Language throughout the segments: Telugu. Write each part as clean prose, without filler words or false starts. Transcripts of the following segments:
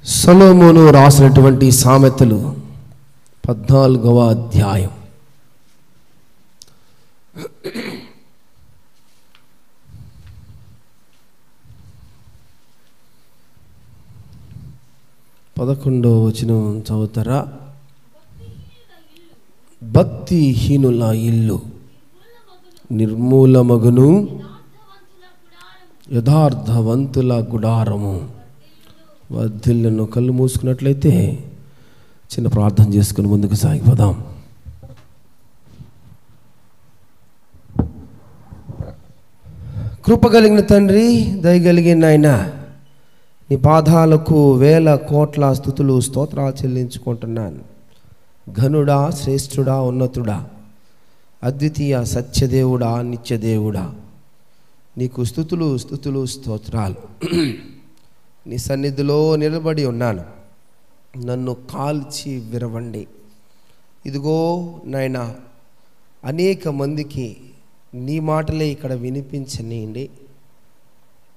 సొలొమోను రాసినటువంటి సామెతలు 14వ అధ్యాయం. పదకొండవ వచనం చదువుతారా? భక్తిహీనుల ఇల్లు నిర్మూలమగును, యథార్థవంతుల గుడారము వర్ధిల్లును. కళ్ళు మూసుకున్నట్లయితే చిన్న ప్రార్థన చేసుకుని ముందుకు సాగిపోదాం. కృపగలిగిన తండ్రి, దయగలిగిన నాయన, నీ పాదాలకు వేల కోట్ల స్తుతులు స్తోత్రాలు చెల్లించుకుంటున్నాను. ఘనుడా, శ్రేష్ఠుడా, ఉన్నతుడా, అద్వితీయ సత్యదేవుడా, నిత్యదేవుడా, నీకు స్తుతులు స్తుతులు స్తోత్రాలు. నీ సన్నిధిలో నిలబడి ఉన్నాను. నన్ను కాల్చి విరవండి. ఇదిగో నాయనా, అనేక మందికి నీ మాటలే ఇక్కడ వినిపించనీయండి.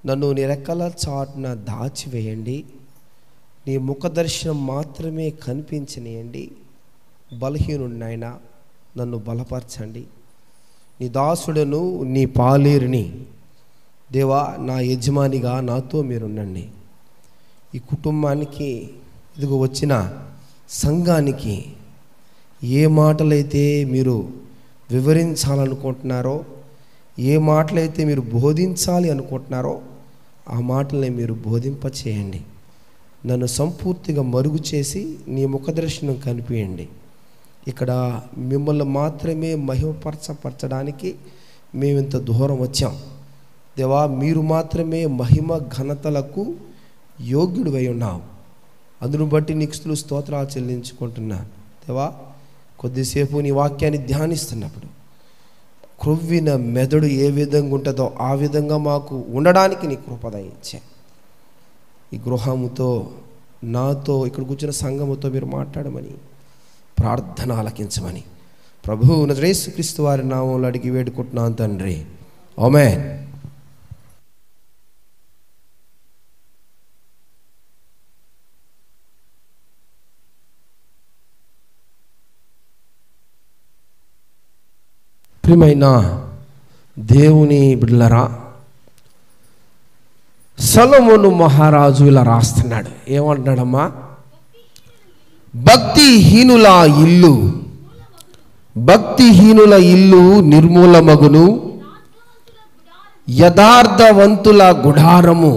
నన్ను నీ రెక్కల చాటున దాచివేయండి. నీ ముఖ దర్శనం మాత్రమే కనిపించనీయండి. బలహీనుడినైనా నన్ను బలపరచండి. నీ దాసుడను, నీ పాలేరుని దేవా, నా యజమానిగా నాతో మీరుండండి. ఈ కుటుంబానికి, ఇదిగో వచ్చిన సంఘానికి ఏ మాటలైతే మీరు వివరించాలనుకుంటున్నారో, ఏ మాటలైతే మీరు బోధించాలి అనుకుంటున్నారో ఆ మాటల్ని మీరు బోధింపచేయండి. నన్ను సంపూర్తిగా మరుగు చేసి నీ ముఖదర్శనం కనిపించండి. ఇక్కడ మిమ్మల్ని మాత్రమే మహిమపరచడానికి మేము ఇంత దూరం వచ్చాం దేవా. మీరు మాత్రమే మహిమ ఘనతలకు యోగ్యుడు అయి ఉన్నావు. అందును బట్టి నీకు స్తుతులు స్తోత్రాలు చెల్లించుకుంటున్నాను దేవా. కొద్దిసేపు నీ వాక్యాన్ని ధ్యానిస్తున్నప్పుడు క్రొవ్విన మెదడు ఏ విధంగా ఉంటుందో ఆ విధంగా మాకు ఉండడానికి నీ కృప దయచే. ఈ గృహముతో, నాతో, ఇక్కడ కూర్చున్న సంఘముతో మీరు మాట్లాడమని, ప్రార్థన ఆలకించమని ప్రభువు యేసుక్రీస్తు వారి నామములో అడిగి వేడుకుంటున్నాను తండ్రి. ఆమేన్. ప్రియమైన దేవుని బిడ్డలారా, సొలొమోను మహారాజు ఇలా రాస్తున్నాడు. ఏమంటున్నాడమ్మా? భక్తిహీనుల ఇల్లు, భక్తిహీనుల ఇల్లు నిర్మూలమగును, యథార్థవంతుల గుడారము,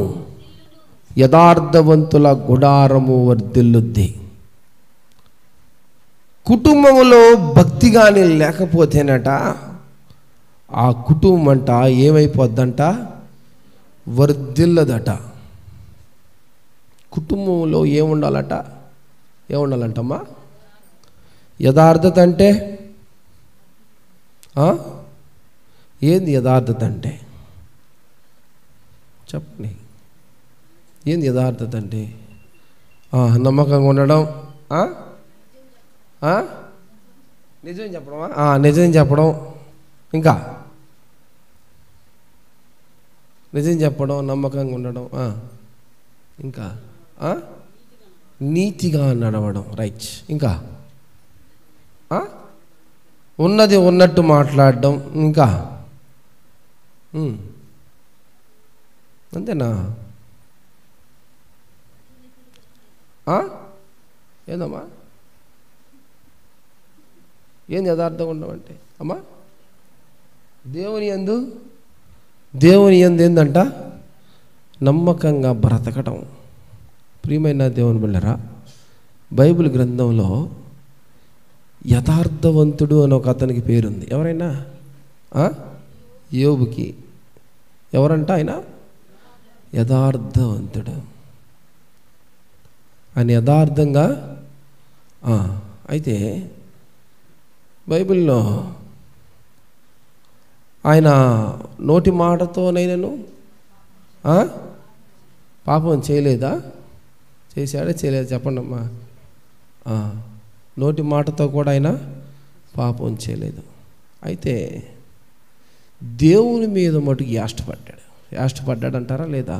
యథార్థవంతుల గుడారము వర్ధిల్లుద్ది. కుటుంబంలో భక్తి కానీ లేకపోతేనట ఆ కుటుంబం అంట ఏమైపోద్దంట? వర్ధిల్లదట. కుటుంబంలో ఏముండాలట? ఏముండాలంటమ్మా? యథార్థత అంటే ఏంది? యథార్థత అంటే చెప్పండి. ఏంది యథార్థత అంటే? నమ్మకంగా ఉండడం, నిజం చెప్పడమా? నిజం చెప్పడం, ఇంకా నిజం చెప్పడం, నమ్మకంగా ఉండడం, ఇంకా నీతిగా నడవడం, రైట్. ఇంకా ఉన్నది ఉన్నట్టు మాట్లాడడం, ఇంకా అంతేనా? ఏందమ్మా? ఏంది యథార్థంగా ఉండమంటే? అమ్మా, దేవుని యందు ఏందంట? నమ్మకంగా బ్రతకడం. ప్రియమైన దేవుని బిడ్డలారా, బైబిల్ గ్రంథంలో యథార్థవంతుడు అని ఒక అతనికి పేరుంది. ఎవరైనా? యోబుకి ఎవరంట? ఆయన యథార్థవంతుడు. ఆయన యథార్థంగా అయితే బైబిల్లో ఆయన నోటి మాటతోనైనను పాపం చేయలేదా? చేశాడా? చేయలేదా? చెప్పండి అమ్మా. నోటి మాటతో కూడా ఆయన పాపం చేయలేదు. అయితే దేవుని మీద మటుకు యాష్టపడ్డాడు. యాష్టపడ్డాడు అంటారా లేదా?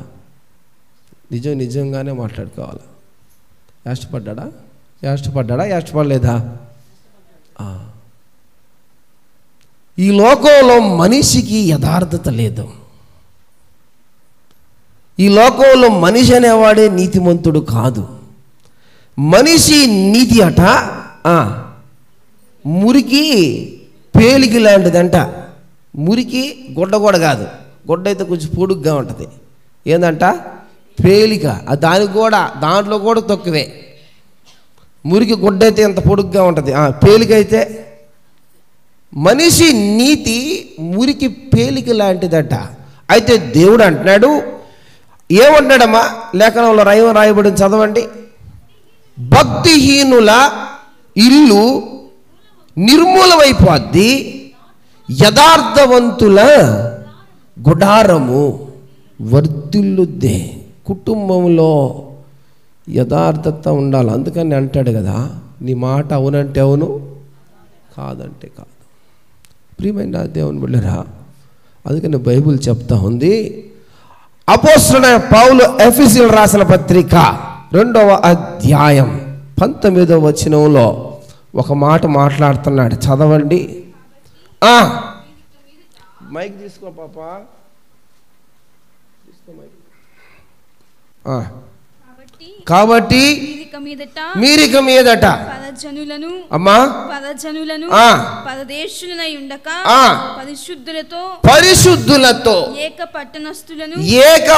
నిజంగానే మాట్లాడుకోవాలి. యాష్టపడలేదా? ఈ లోకంలో మనిషికి యథార్థత లేదు. ఈ లోకంలో మనిషి అనేవాడే నీతిమంతుడు కాదు. మనిషి నీతి అట మురికి పేలికి లాంటిదంట. మురికి గుడ్డ కూడా కాదు, గుడ్డ అయితే కొంచెం పొడుగ్గా ఉంటుంది. ఏందంట? పేలిక. దాంట్లో కూడా తక్కువే. మురికి గుడ్డ అయితే ఎంత పొడుగ్గా ఉంటుంది, పేలిక అయితే. మనిషి నీతి మురికి పేలిక లాంటిదట. అయితే దేవుడు అంటున్నాడు, ఏమంటాడమ్మా? లేఖనంలో రాయబడింది, చదవండి. భక్తిహీనుల ఇల్లు నిర్మూలమైపోద్ది, యథార్థవంతుల గుడారము వర్ధిల్లుద్దే. కుటుంబంలో యథార్థత ఉండాలి. అందుకని అంటాడు కదా, నీ మాట అవునంటే అవును, కాదంటే కాదు. ప్రియమైన దేవుని బిడ్డలారా, అందుకని బైబిల్ చెప్తా ఉంది. అపోస్తలుడైన పౌలు ఎఫెసీయులకు రాసిన పత్రిక 2వ అధ్యాయం 19వ వచనంలో ఒక మాట మాట్లాడుతున్నాడు, చదవండి. మైక్ తీసుకో పాపా, తీసుకో మైక్. కాబట్టి మీరిక మీదట అమ్మా పరిశుద్ధులతో ఏక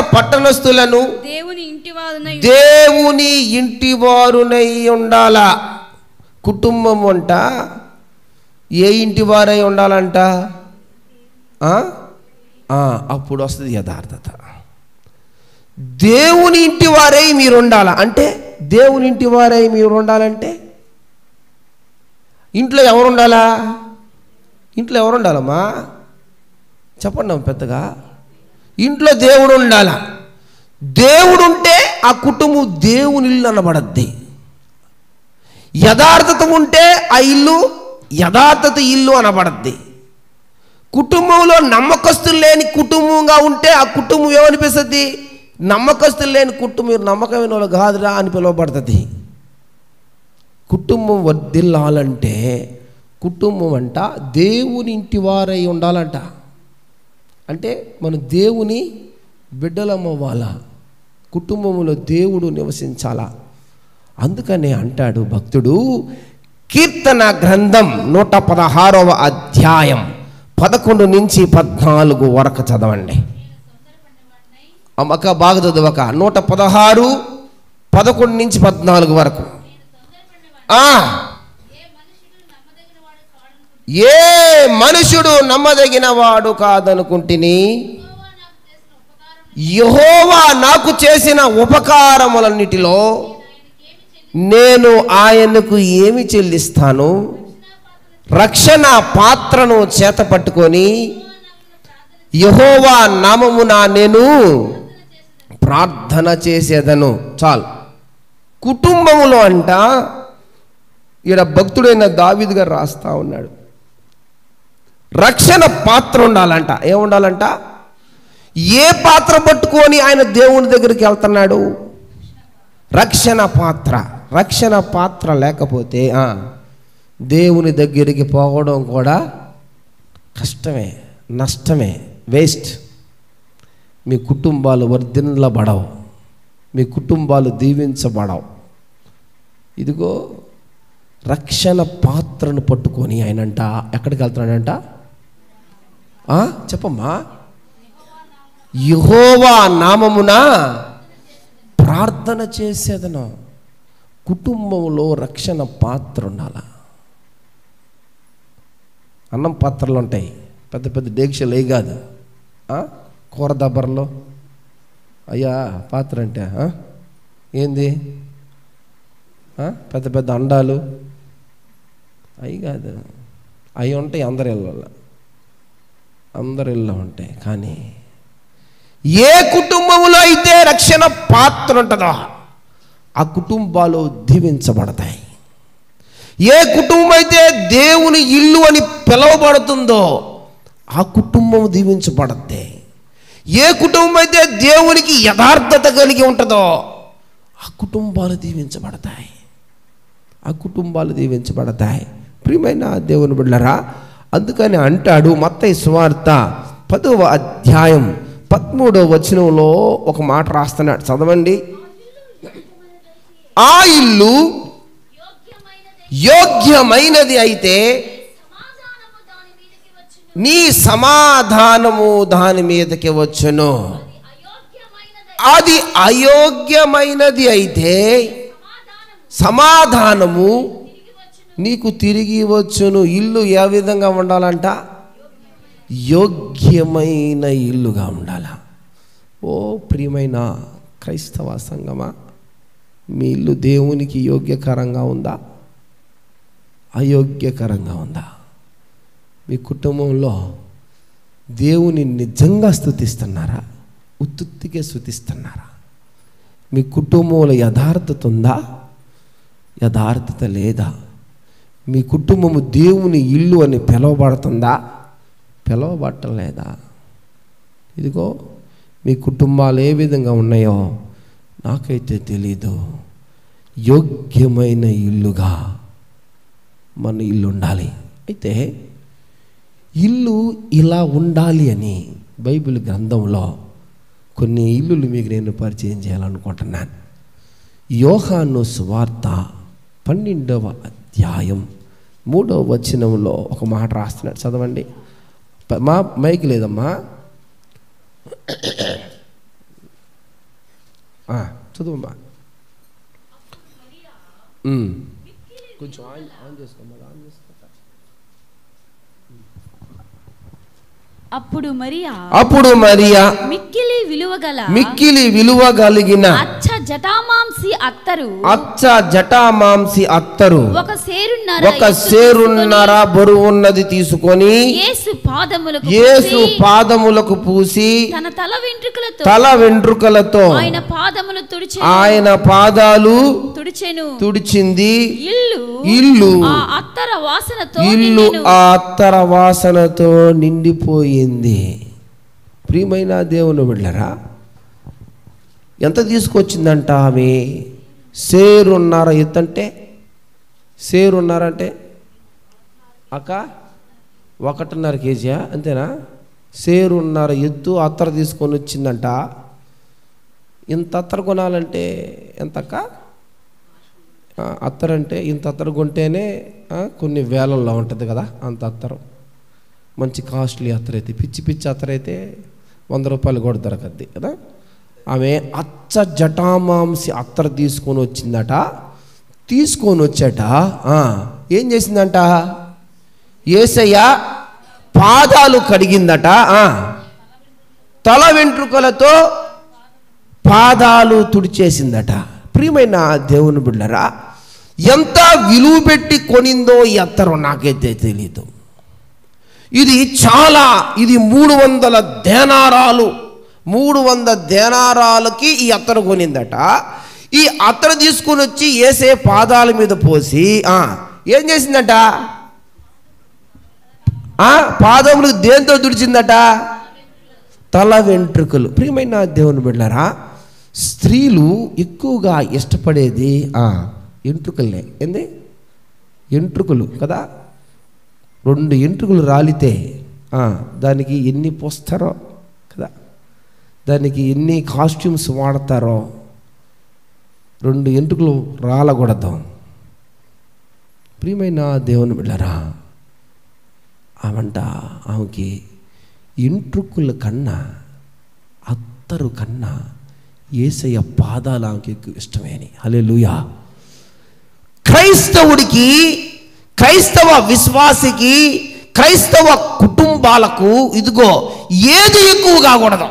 పట్టణస్థులను దేవుని ఇంటి వారునై ఉండాలా. కుటుంబం అంట ఏ ఇంటి వారై ఉండాలంట? అప్పుడు వస్తుంది యథార్థత. దేవుని ఇంటి వారై మీరు ఉండాలా అంటే, దేవుని ఇంటి వారై మీరు ఉండాలంటే ఇంట్లో ఎవరు ఉండాలా? ఇంట్లో ఎవరు ఉండాలమ్మా? చెప్పండి పెద్దగా. ఇంట్లో దేవుడు ఉండాలా. దేవుడు ఉంటే ఆ కుటుంబం దేవుని ఇల్లు అనబడద్ది. యథార్థత ఉంటే ఆ ఇల్లు యథార్థత ఇల్లు అనబడద్ది. కుటుంబంలో నమ్మకస్తులు లేని కుటుంబంగా ఉంటే ఆ కుటుంబం ఏమనిపిస్తుంది? నమ్మకస్తులు లేని కుటుంబం, మీరు నమ్మకమైన వాళ్ళు కాదురా అని పిలువబడుతుంది. కుటుంబం వర్ధిల్లాలంటే కుటుంబం అంట దేవుని ఇంటి వారై ఉండాలంట. అంటే మనం దేవుని బిడ్డలమ్మవ్వాలా, కుటుంబంలో దేవుడు నివసించాలా. అందుకనే అంటాడు భక్తుడు, కీర్తన గ్రంథం 116వ అధ్యాయం 11 నుంచి 14 వరకు చదవండి. అమ్మక బాగా చదవక. 116, 11 నుంచి 14 వరకు. ఏ మనుషుడు నమ్మదగిన వాడు కాదనుకుంటుని, యెహోవా నాకు చేసిన ఉపకారములన్నిటిలో నేను ఆయనకు ఏమి చెల్లిస్తాను? రక్షణ పాత్రను చేత పట్టుకొని యెహోవా నామమున నేను ప్రార్థన చేసేదను. చాలు. కుటుంబములో అంట ఈడ భక్తుడైన దావీదు గారు రాస్తా ఉన్నాడు, రక్షణ పాత్ర ఉండాలంట. ఏముండాలంట? ఏ పాత్ర పట్టుకొని ఆయన దేవుని దగ్గరికి వెళ్తున్నాడు? రక్షణ పాత్ర. రక్షణ పాత్ర లేకపోతే దేవుని దగ్గరికి పోవడం కూడా కష్టమే, నష్టమే, వేస్ట్. మీ కుటుంబాలు వర్ధిల్లబడవు, మీ కుటుంబాలు దీవించబడవు. ఇదిగో రక్షణ పాత్రను పట్టుకొని ఆయనంట ఎక్కడికి వెళ్తున్నాడంట? చెప్పమ్మా. యెహోవా నామమున ప్రార్థన చేసేదను. కుటుంబంలో రక్షణ పాత్ర ఉండాల. అన్నం పాత్రలు ఉంటాయి, పెద్ద పెద్ద డేక్షలు ఏ కాదు, కూర దబ్బర్లో. అయ్యా పాత్ర అంటే ఏంది? పెద్ద పెద్ద అండాలు అవి కాదు, అవి ఉంటాయి అందరి ఇళ్ళలో, అందరి ఇళ్ళలో ఉంటాయి. కానీ ఏ కుటుంబంలో అయితే రక్షణ పాత్ర ఉంటుందో ఆ కుటుంబాలు దీవించబడతాయి. ఏ కుటుంబం అయితే దేవుని ఇల్లు అని పిలువబడుతుందో ఆ కుటుంబం దీవించబడద్ది. ఏ కుటుంబం అయితే దేవునికి యథార్థత కలిగి ఉంటుందో ఆ కుటుంబాలు దీవించబడతాయి, ఆ కుటుంబాలు దీవించబడతాయి. ప్రియమైన దేవుని బిడ్డలారా, అందుకని అంటాడు మత్తయి సువార్త 10వ అధ్యాయం 13వ వచనంలో ఒక మాట రాస్తున్నాడు, చదవండి. ఆ ఇల్లు యోగ్యమైనది అయితే నీ సమాధానము దాని మీదకి వచ్చును. అది అయోగ్యమైనది అయితే సమాధానము నీకు తిరిగి వచ్చును. ఇల్లు ఏ విధంగా ఉండాలంట? యోగ్యమైన ఇల్లుగా ఉండాల. ఓ ప్రియమైన క్రైస్తవ సంగమా, మీ ఇల్లు దేవునికి యోగ్యకరంగా ఉందా, అయోగ్యకరంగా ఉందా? మీ కుటుంబంలో దేవుని నిజంగా స్తుతిస్తున్నారా, ఉత్తుత్తికే స్తుతిస్తున్నారా? మీ కుటుంబంలో యథార్థత ఉందా, యథార్థత లేదా? మీ కుటుంబము దేవుని ఇల్లు అని పిలువబడుతుందా, పిలువబట్టలేదా? ఇదిగో మీ కుటుంబాలు ఏ విధంగా ఉన్నాయో నాకైతే తెలీదు. యోగ్యమైన ఇల్లుగా మన ఇల్లు ఉండాలి. అయితే ఇల్లు ఇలా ఉండాలి అని బైబిల్ గ్రంథంలో కొన్ని ఇల్లులు మీకు నేను పరిచయం చేయాలనుకుంటున్నాను. యోహాను సువార్త 12వ అధ్యాయం 3వ వచనంలో ఒక మాట రాస్తున్నాడు, చదవండి. మా మైక్ లేదమ్మా, చదువమ్మా. కొంచెం ఆన్ చేసుకోమ్మా. అప్పుడు మరియా మిక్కిలి విలువ కలిగిన అచ్చ జటామాంసి అత్తరు ఒక సేరున్నర బరువున్నది తీసుకొని యేసు పాదములకు పూసి తల వెంట్రుకలతో ఆయన పాదాలు తుడిచింది. ఇల్లు ఆ అత్తర వాసనతో నిండిపోయింది. ప్రియమైన దేవుని బిడ్డలారా, ఎంత తీసుకొచ్చిందంట ఆమె? సేరున్నర ఎత్తంటే, సేరున్నారంటే అక్క 1.5 కేజీయా, అంతేనా? సేరున్నర ఎత్తు అత్తర తీసుకొని వచ్చిందంట. ఇంత అత్తర కొనాలంటే ఎంతక్క? అత్తరంటే ఇంత అత్తరు కొంటేనే కొన్ని వేలల్లో ఉంటుంది కదా, అంత అత్తరు. మంచి కాస్ట్లీ అత్తరు అయితే, పిచ్చి పిచ్చి అత్తరు అయితే 100 రూపాయలు కూడా దొరకద్ది కదా. ఆమె అచ్చ జటామాంసి అత్తరు తీసుకొని వచ్చిందట. తీసుకొని వచ్చాట ఏం చేసిందంట? యేసయ్య పాదాలు కడిగిందట. తల వెంట్రుకలతో పాదాలు తుడిచేసిందట. ప్రియమైన దేవుని బిడ్డలారా, ఎంత విలువ పెట్టి కొనిందో ఈ అత్తరు నాకైతే తెలీదు. ఇది 300 దేనారాలు, 300 దేనారాలకి ఈ అత్తరు కొనిందట. ఈ అత్తరు తీసుకొని వచ్చి యేసే పాదాల మీద పోసి ఏం చేసిందట? పాదములు దేంతో తుడిచిందట? తల వెంట్రుకలు. ప్రియమైన దేవుని బిడ్డలారా, స్త్రీలు ఎక్కువగా ఇష్టపడేది ఎంట్రుకలే. ఏంది? ఎంట్రుకలు కదా. 2 ఎంట్రుకలు రాలితే దానికి ఎన్ని పోస్తారో కదా, దానికి ఎన్ని కాస్ట్యూమ్స్ వాడతారో. 2 ఎంట్రుకలు రాలకూడదు. ప్రియమైన దేవుని బిడ్డలారా, ఆమెకి ఎంట్రుకల కన్నా అత్తరు కన్నా యేసయ్య పాదాలు ఆమెకి ఎక్కువ ఇష్టమేని. హల్లెలూయా. క్రైస్తవుడికి, క్రైస్తవ విశ్వాసికి, క్రైస్తవ కుటుంబాలకు ఇదిగో ఏది ఎక్కువ కాకూడదు,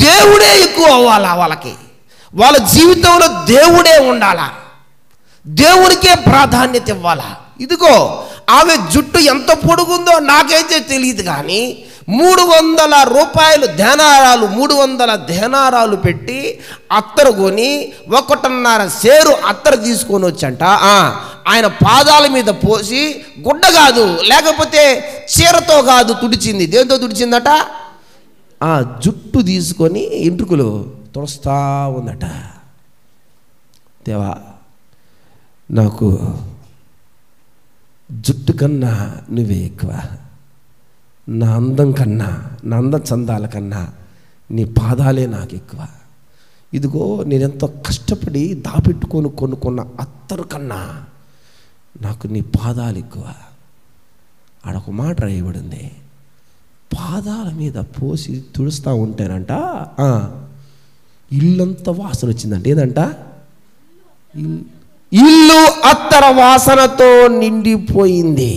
దేవుడే ఎక్కువ అవ్వాలా. వాళ్ళ జీవితంలో దేవుడే ఉండాలా, దేవునికే ప్రాధాన్యత ఇవ్వాలా. ఇదిగో ఆమె జుట్టు ఎంత పొడుగుందో నాకైతే తెలియదు, కానీ 300 రూపాయలు దేనారాలు, 300 దేనారాలు పెట్టి అత్తరు కొని 1.5 సేరు అత్తరు తీసుకొని వచ్చంట. ఆయన పాదాల మీద పోసి గుడ్డ కాదు, లేకపోతే చీరతో కాదు తుడిచింది. దేంతో తుడిచిందట? జుట్టు తీసుకొని ఎంట్రుకలు తుడుస్తా ఉందట. దేవా, నాకు జుట్టు కన్నా నువ్వే ఎక్కువ, నా అందం కన్నా, నా అందం చందాల కన్నా నీ పాదాలే నాకు ఎక్కువ. ఇదిగో నేనెంతో కష్టపడి దాపెట్టుకొని కొనుక్కున్న అత్తరు కన్నా నాకు నీ పాదాలు ఎక్కువ. ఆడొక మాట రాయబడింది, పాదాల మీద పోసి తుడుస్తూ ఉంటేనంట ఇల్లంతా వాసన వచ్చిందంట. ఏదంట? ఇల్లు అత్తర వాసనతో నిండిపోయింది.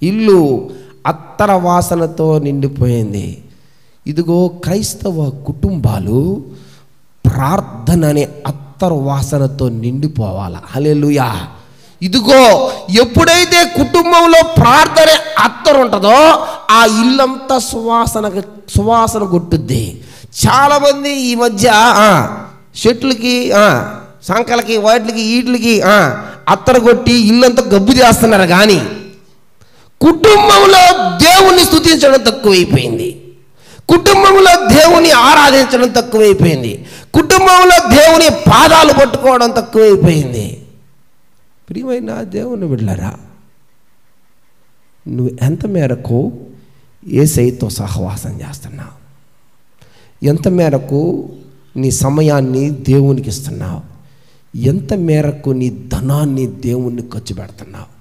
ఇల్లు అత్తర వాసనతో నిండిపోయింది. ఇదిగో క్రైస్తవ కుటుంబాలు ప్రార్థన అనే అత్తర వాసనతో నిండిపోవాలి. హల్లెలూయా. ఇదిగో ఎప్పుడైతే కుటుంబంలో ప్రార్థన అత్తరు ఉంటుందో ఆ ఇల్లంతా సువాసన కొట్టుద్ది. చాలామంది ఈ మధ్య చెట్లకి, సంకలకి, వాటికి, వీటికి అత్తరు కొట్టి ఇల్లంతా గబ్బు చేస్తున్నారు. కానీ కుటుంబంలో దేవుణ్ణి స్తుతించడం తక్కువైపోయింది, కుటుంబంలో దేవుని ఆరాధించడం తక్కువైపోయింది, కుటుంబంలో దేవుని పాదాలు పట్టుకోవడం తక్కువైపోయింది. ప్రియమైన దేవుని బిడ్డలారా, నువ్వు ఎంత మేరకు యేసయ్యతో సహవాసం చేస్తున్నావు? ఎంత మేరకు నీ సమయాన్ని దేవునికి ఇస్తున్నావు? ఎంత మేరకు నీ ధనాన్ని దేవుణ్ణి ఖర్చు పెడుతున్నావు?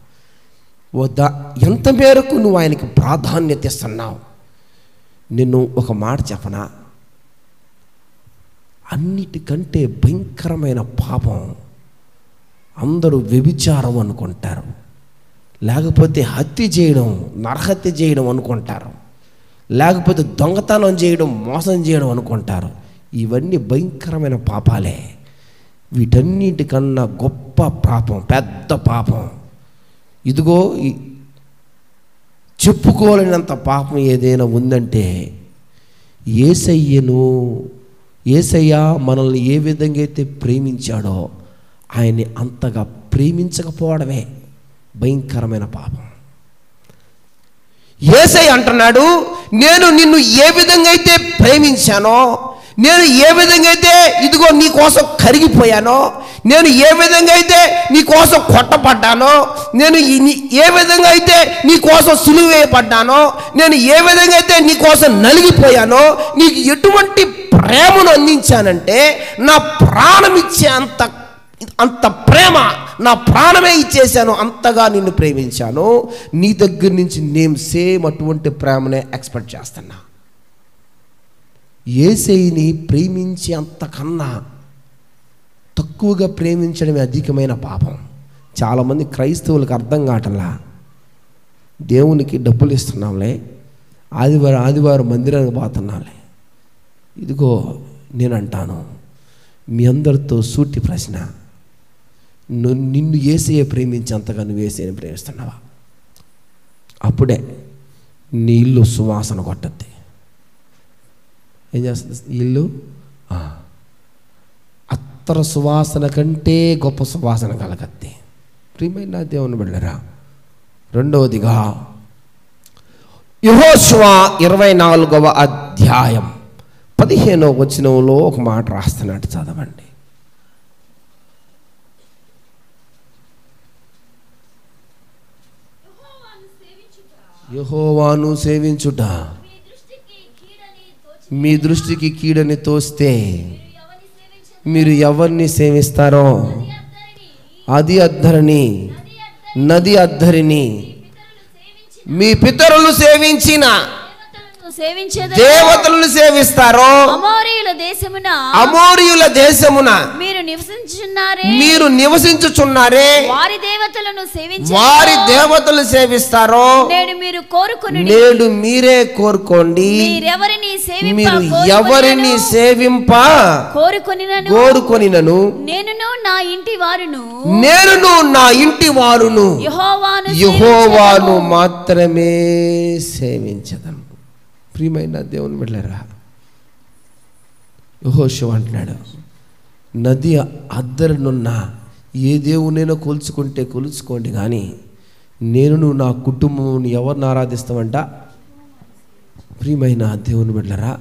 ఎంత మేరకు నువ్వు ఆయనకి ప్రాధాన్యత ఇస్తున్నావు? నేను ఒక మాట చెప్పనా, అన్నిటికంటే భయంకరమైన పాపం అందరూ వ్యభిచారం అనుకుంటారు, లేకపోతే హత్య చేయడం, నరహత్య చేయడం అనుకుంటారు, లేకపోతే దొంగతనం చేయడం, మోసం చేయడం అనుకుంటారు. ఇవన్నీ భయంకరమైన పాపాలే. వీటన్నిటికన్నా గొప్ప పాపం, పెద్ద పాపం, ఇదిగో చెప్పుకోలేనంత పాపం ఏదైనా ఉందంటే యేసయ్య మనల్ని ఏ విధంగా అయితే ప్రేమించాడో ఆయన్ని అంతగా ప్రేమించకపోవడమే భయంకరమైన పాపం. యేసయ్య అంటున్నాడు, నేను నిన్ను ఏ విధంగా అయితే ప్రేమించానో, నేను ఏ విధంగా అయితే ఇదిగో నీ కోసం కరిగిపోయానో, నేను ఏ విధంగా అయితే నీ కోసం కొట్టపడ్డానో, నేను ఏ విధంగా అయితే నీ కోసం సులువేయబడ్డానో, నేను ఏ విధంగా అయితే నీ కోసం నలిగిపోయానో, నీకు ఎటువంటి ప్రేమను అందించానంటే నా ప్రాణం ఇచ్చే అంత ప్రేమ, నా ప్రాణమే ఇచ్చేసాను, అంతగా నిన్ను ప్రేమించాను. నీ దగ్గర నుంచి నేను సేమ్ అటువంటి ప్రేమనే ఎక్స్పెక్ట్ చేస్తున్నా. యేసయ్యని ప్రేమించే అంతకన్నా తక్కువగా ప్రేమించడమే అధికమైన పాపం. చాలామంది క్రైస్తవులకు అర్థం కావట్లా. దేవునికి డబ్బులు ఇస్తున్నాంలే, ఆదివారం మందిరానికి పోతున్నాంలే. ఇదిగో నేను అంటాను, మీ అందరితో సూటి ప్రశ్న, నిన్ను యేసయ్య ప్రేమించేంతగా నువ్వు యేసయ్యని ప్రేమిస్తున్నావా? అప్పుడే నీ ఇల్లు సువాసన కొట్టద్ది. ఏం చేస్తుంది ఇల్లు? అత్తర సువాసన కంటే గొప్ప సువాసన కలగద్ది. ప్రియమైన దేవుని బిడ్డలారా, రెండవదిగా యెహోషువ 24వ అధ్యాయం 15వ వచనంలో ఒక మాట రాస్తున్నట్టు చదవండి. యెహోవాను సేవించుట మీ దృష్టికి కీడని తోస్తే మీరు ఎవరిని సేవిస్తారో అది అద్దరిని, నది అద్దరిని మీ పితరులు సేవించిన దేవతలను సేవిస్తారో అమోరీయుల దేశమున మీరు నివసించుచున్నారే వారి దేవతలు సేవిస్తారో నేడు మీరే కోరుకోండి. మీరు ఎవరిని సేవింప కోరుకొనినను నేనును నా ఇంటి వారును యెహోవాను మాత్రమే సేవించదను. ప్రియమైన దేవుని బిడ్డలారా, యెహోషువ అంటున్నాడు, నది అద్దరినున్న ఏ దేవునైనా కొలుచుకుంటే కొలుచుకోండి, కానీ నేను నా కుటుంబం ఎవరిని ఆరాధిస్తామంట? ప్రియమైన దేవుని బిడ్డలారా,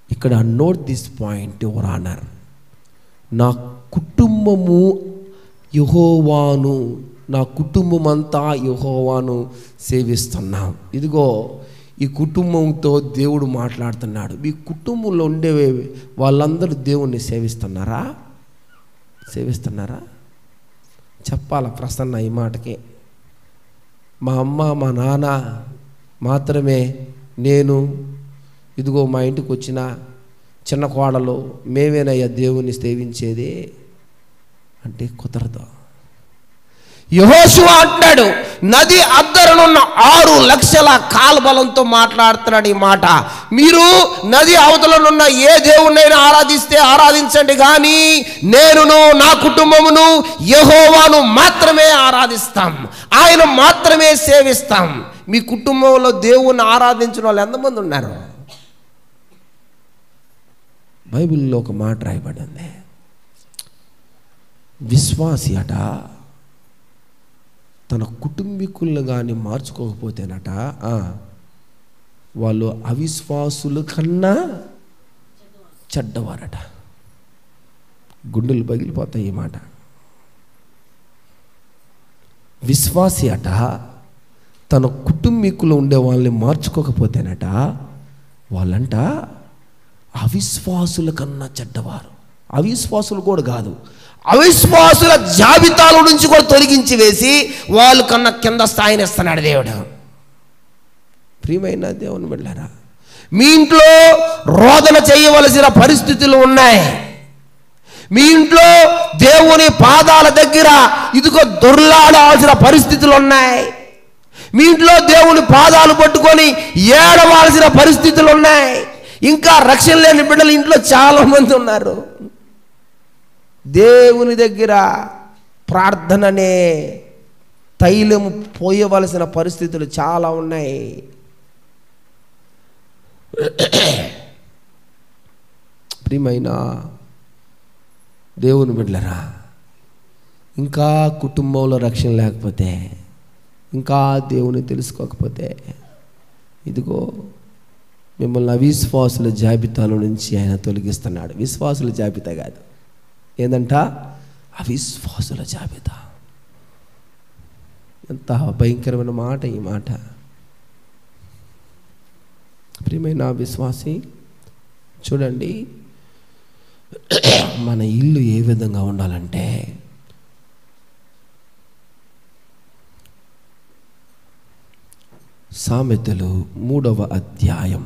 ఇక్కడ note this point your honour, నా కుటుంబము యెహోవాను, నా కుటుంబం అంతా యెహోవాను సేవిస్తున్నాం. ఇదిగో ఈ కుటుంబంతో దేవుడు మాట్లాడుతున్నాడు. మీ కుటుంబంలో ఉండే వాళ్ళందరూ దేవుణ్ణి సేవిస్తున్నారా? చెప్పాల ప్రసన్న ఈ మాటకి. మా అమ్మ మా నాన్న మాత్రమే నేను, ఇదిగో మా ఇంటికి వచ్చిన చిన్న కోడలు మేమేనయ్యా దేవుణ్ణి సేవించేది అంటే కుదరదు. యెహోషువ అంటాడు, నది అద్దరనున్న 6 లక్షల కాల్బలంతో మాట్లాడుతున్నాడు ఈ మాట. మీరు నది అవతలనున్న ఏ దేవుణ్ణైనా ఆరాధించండి, కానీ నేనును నా కుటుంబమును యెహోవాను మాత్రమే ఆరాధిస్తాం, ఆయన మాత్రమే సేవిస్తాం. మీ కుటుంబంలో దేవుణ్ణి ఆరాధించిన వాళ్ళు ఎంతమంది ఉన్నారు? బైబిల్లో ఒక మాట రాయబడింది, విశ్వాసి అట తన కుటుంబీకులను కానీ మార్చుకోకపోతేనట వాళ్ళు అవిశ్వాసుల కన్నా చెడ్డవారట. గుండెలు పగిలిపోతాయి ఈ మాట. విశ్వాసి అట తన కుటుంబీకులు ఉండే వాళ్ళని మార్చుకోకపోతేనట వాళ్ళంట అవిశ్వాసుల కన్నా చెడ్డవారు. అవిశ్వాసులు కూడా కాదు, అవిశ్వాసుల జాబితాల నుంచి కూడా తొలగించి వేసి వాళ్ళ కన్నా కింద స్థాయిని ఇస్తున్నాడు దేవుడు. ప్రియమైన దేవుని బిడ్డలారా, మీ ఇంట్లో రోదన చేయవలసిన పరిస్థితులు ఉన్నాయి. మీ ఇంట్లో దేవుని పాదాల దగ్గర ఇదిగో దొర్లాడాల్సిన పరిస్థితులు ఉన్నాయి. మీ ఇంట్లో దేవుని పాదాలు పట్టుకొని ఏడవాల్సిన పరిస్థితులు ఉన్నాయి. ఇంకా రక్షణ లేని బిడ్డలు ఇంట్లో చాలామంది ఉన్నారు. దేవుని దగ్గర ప్రార్థననే తైలము పోయవలసిన పరిస్థితులు చాలా ఉన్నాయి. ప్రియమైన దేవుని బిడ్డలారా, ఇంకా కుటుంబంలో రక్షణ లేకపోతే, ఇంకా దేవుని తెలుసుకోకపోతే, ఇదిగో మిమ్మల్ని అవిశ్వాసుల జాబితాల నుంచి ఆయన తొలగిస్తున్నాడు. విశ్వాసుల జాబితా కాదు, ఏందంట అవిశ్వాసుల జాబితా. ఎంత భయంకరమైన మాట ఈ మాట. ప్రియమైన విశ్వాసి, చూడండి, మన ఇల్లు ఏ విధంగా ఉండాలంటే సామెతలు 3వ అధ్యాయం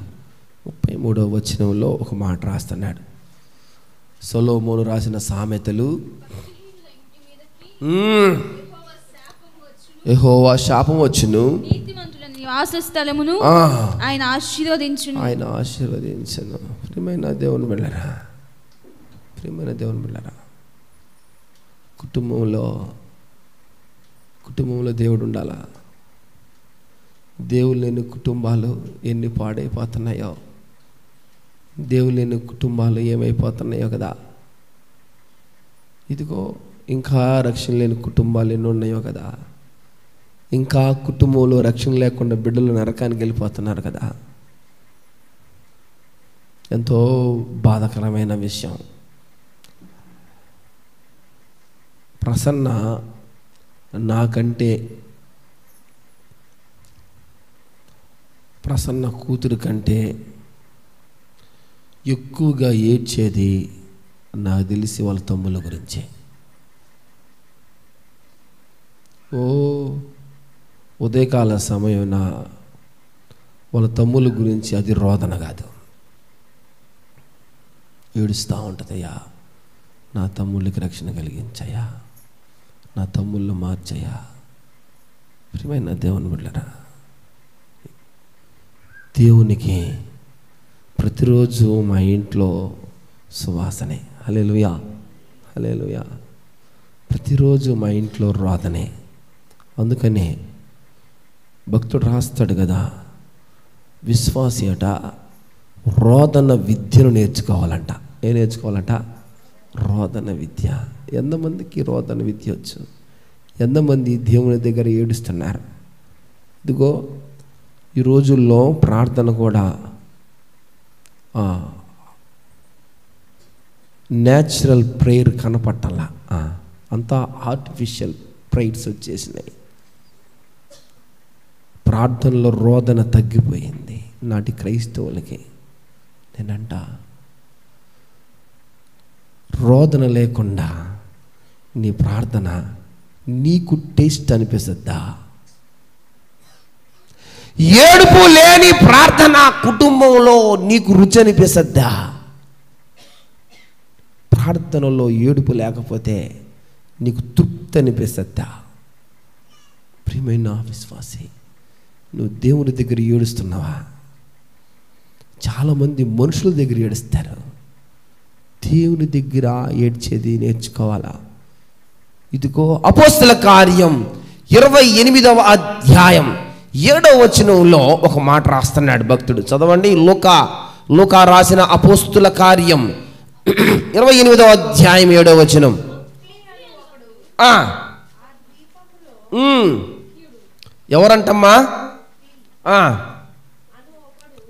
33వ వచనంలో ఒక మాట రాస్తున్నాడు. సొలొమోను రాసిన సామెతలు, యెహోవా శాపం వచ్చును, నీతిమంతుల నివాస స్థలమును ఆయన ఆశీర్వదించును. ప్రియమైన దేవుని బిడ్డలారా, కుటుంబంలో దేవుడు ఉండాలా? దేవుడు లేని కుటుంబాలు ఎన్ని పాడైపోతున్నాయో, దేవుడు లేని కుటుంబాలు ఏమైపోతున్నాయో కదా. ఇదిగో ఇంకా రక్షణ లేని కుటుంబాలు ఎన్ని ఉన్నాయో కదా. ఇంకా కుటుంబంలో రక్షణ లేకుండా బిడ్డలు నరకానికి వెళ్ళిపోతున్నారు కదా. ఎంతో బాధాకరమైన విషయం. ప్రసన్న నాకంటే, ప్రసన్న కూతురు కంటే ఎక్కువగా ఏడ్చేది నాకు తెలిసి వాళ్ళ తమ్ముళ్ళ గురించే. ఉదయకాల సమయం వాళ్ళ తమ్ముళ్ళ గురించి అది రోదన కాదు, ఏడుస్తూ ఉంటుందయ్యా, నా తమ్ముళ్ళకి రక్షణ కలిగించయ్యా, నా తమ్ముళ్ళు మార్చయ్యా. ప్రియమైన దేవుని బిడ్డలారా, దేవునికి ప్రతిరోజు మా ఇంట్లో సువాసనే. హల్లెలూయా, హల్లెలూయా. ప్రతిరోజు మా ఇంట్లో రోదనే. అందుకనే భక్తుడు రాస్తాడు కదా, విశ్వాసి అట రోదన విద్యను నేర్చుకోవాలంట. ఏం నేర్చుకోవాలంట? రోదన విద్య. ఎంతమందికి రోదన విద్య వచ్చు? ఎంతమంది దేవుని దగ్గర ఏడుస్తున్నారు? ఇదిగో ఈ రోజుల్లో ప్రార్థన కూడా న్యాచురల్ ప్రేయర్ కనపట్టాల, అంతా ఆర్టిఫిషియల్ ప్రేయర్స్ వచ్చేసినాయి. ప్రార్థనలో రోదన తగ్గిపోయింది నాటి క్రైస్తవులకి. నేనంట రోదన లేకుండా నీ ప్రార్థన నీకు టేస్ట్ అనిపిస్తుందా? ఏడుపు లేని ప్రార్థన కుటుంబంలో నీకు రుచి అనిపిస్తుందా? ప్రార్థనలో ఏడుపు లేకపోతే నీకు తృప్తి అనిపిస్తుందా? ప్రియమైన విశ్వాసి, నువ్వు దేవుని దగ్గర ఏడుస్తున్నావా? చాలామంది మనుషుల దగ్గర ఏడుస్తారు. దేవుని దగ్గర ఏడ్చేది నేర్చుకోవాలా. ఇదిగో అపోస్తల కార్యం 28వ అధ్యాయం 7వ వచనంలో ఒక మాట రాస్తున్నాడు భక్తుడు. చదవండి. లూకా రాసిన అపోస్తల కార్యం 28వ అధ్యాయం 7వ వచనం. ఎవరంటమ్మా?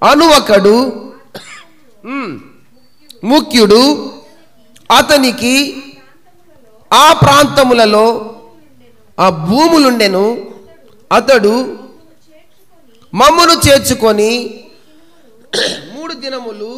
అనువకడు ముఖ్యుడు, అతనికి ఆ ప్రాంతములలో ఆ భూములుండెను. అతడు మమ్మును చేర్చుకొని 3 దినములు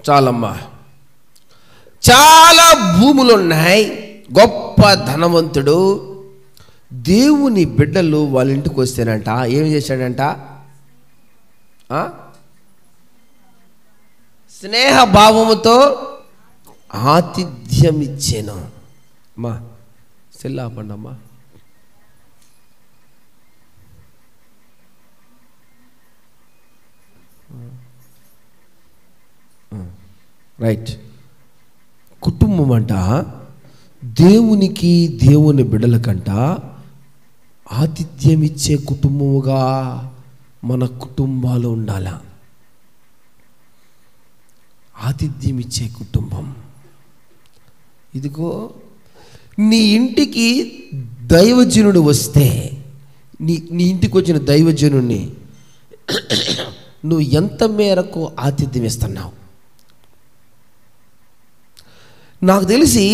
చాలమ్మా, చాలా భూములున్నాయి, గొప్ప ధనవంతుడు. దేవుని బిడ్డలు వాళ్ళ ఇంటికి వస్తేనంట ఏం చేశాడంట? స్నేహ భావముతో ఆతిథ్యం ఇచ్చాను. అమ్మా సెల్ ఆపండి అమ్మా. రైట్. కుటుంబం అంట దేవునికి, దేవుని బిడ్డలకంట ఆతిథ్యం ఇచ్చే కుటుంబముగా మన కుటుంబాలు ఉండాల. ఆతిథ్యం ఇచ్చే కుటుంబం. ఇదిగో నీ ఇంటికి దైవజనుడు వస్తే, నీ ఇంటికి వచ్చిన దైవజనుడిని నువ్వు ఎంత మేరకు ఆతిథ్యం ఇస్తున్నావు? నాకు తెలిసి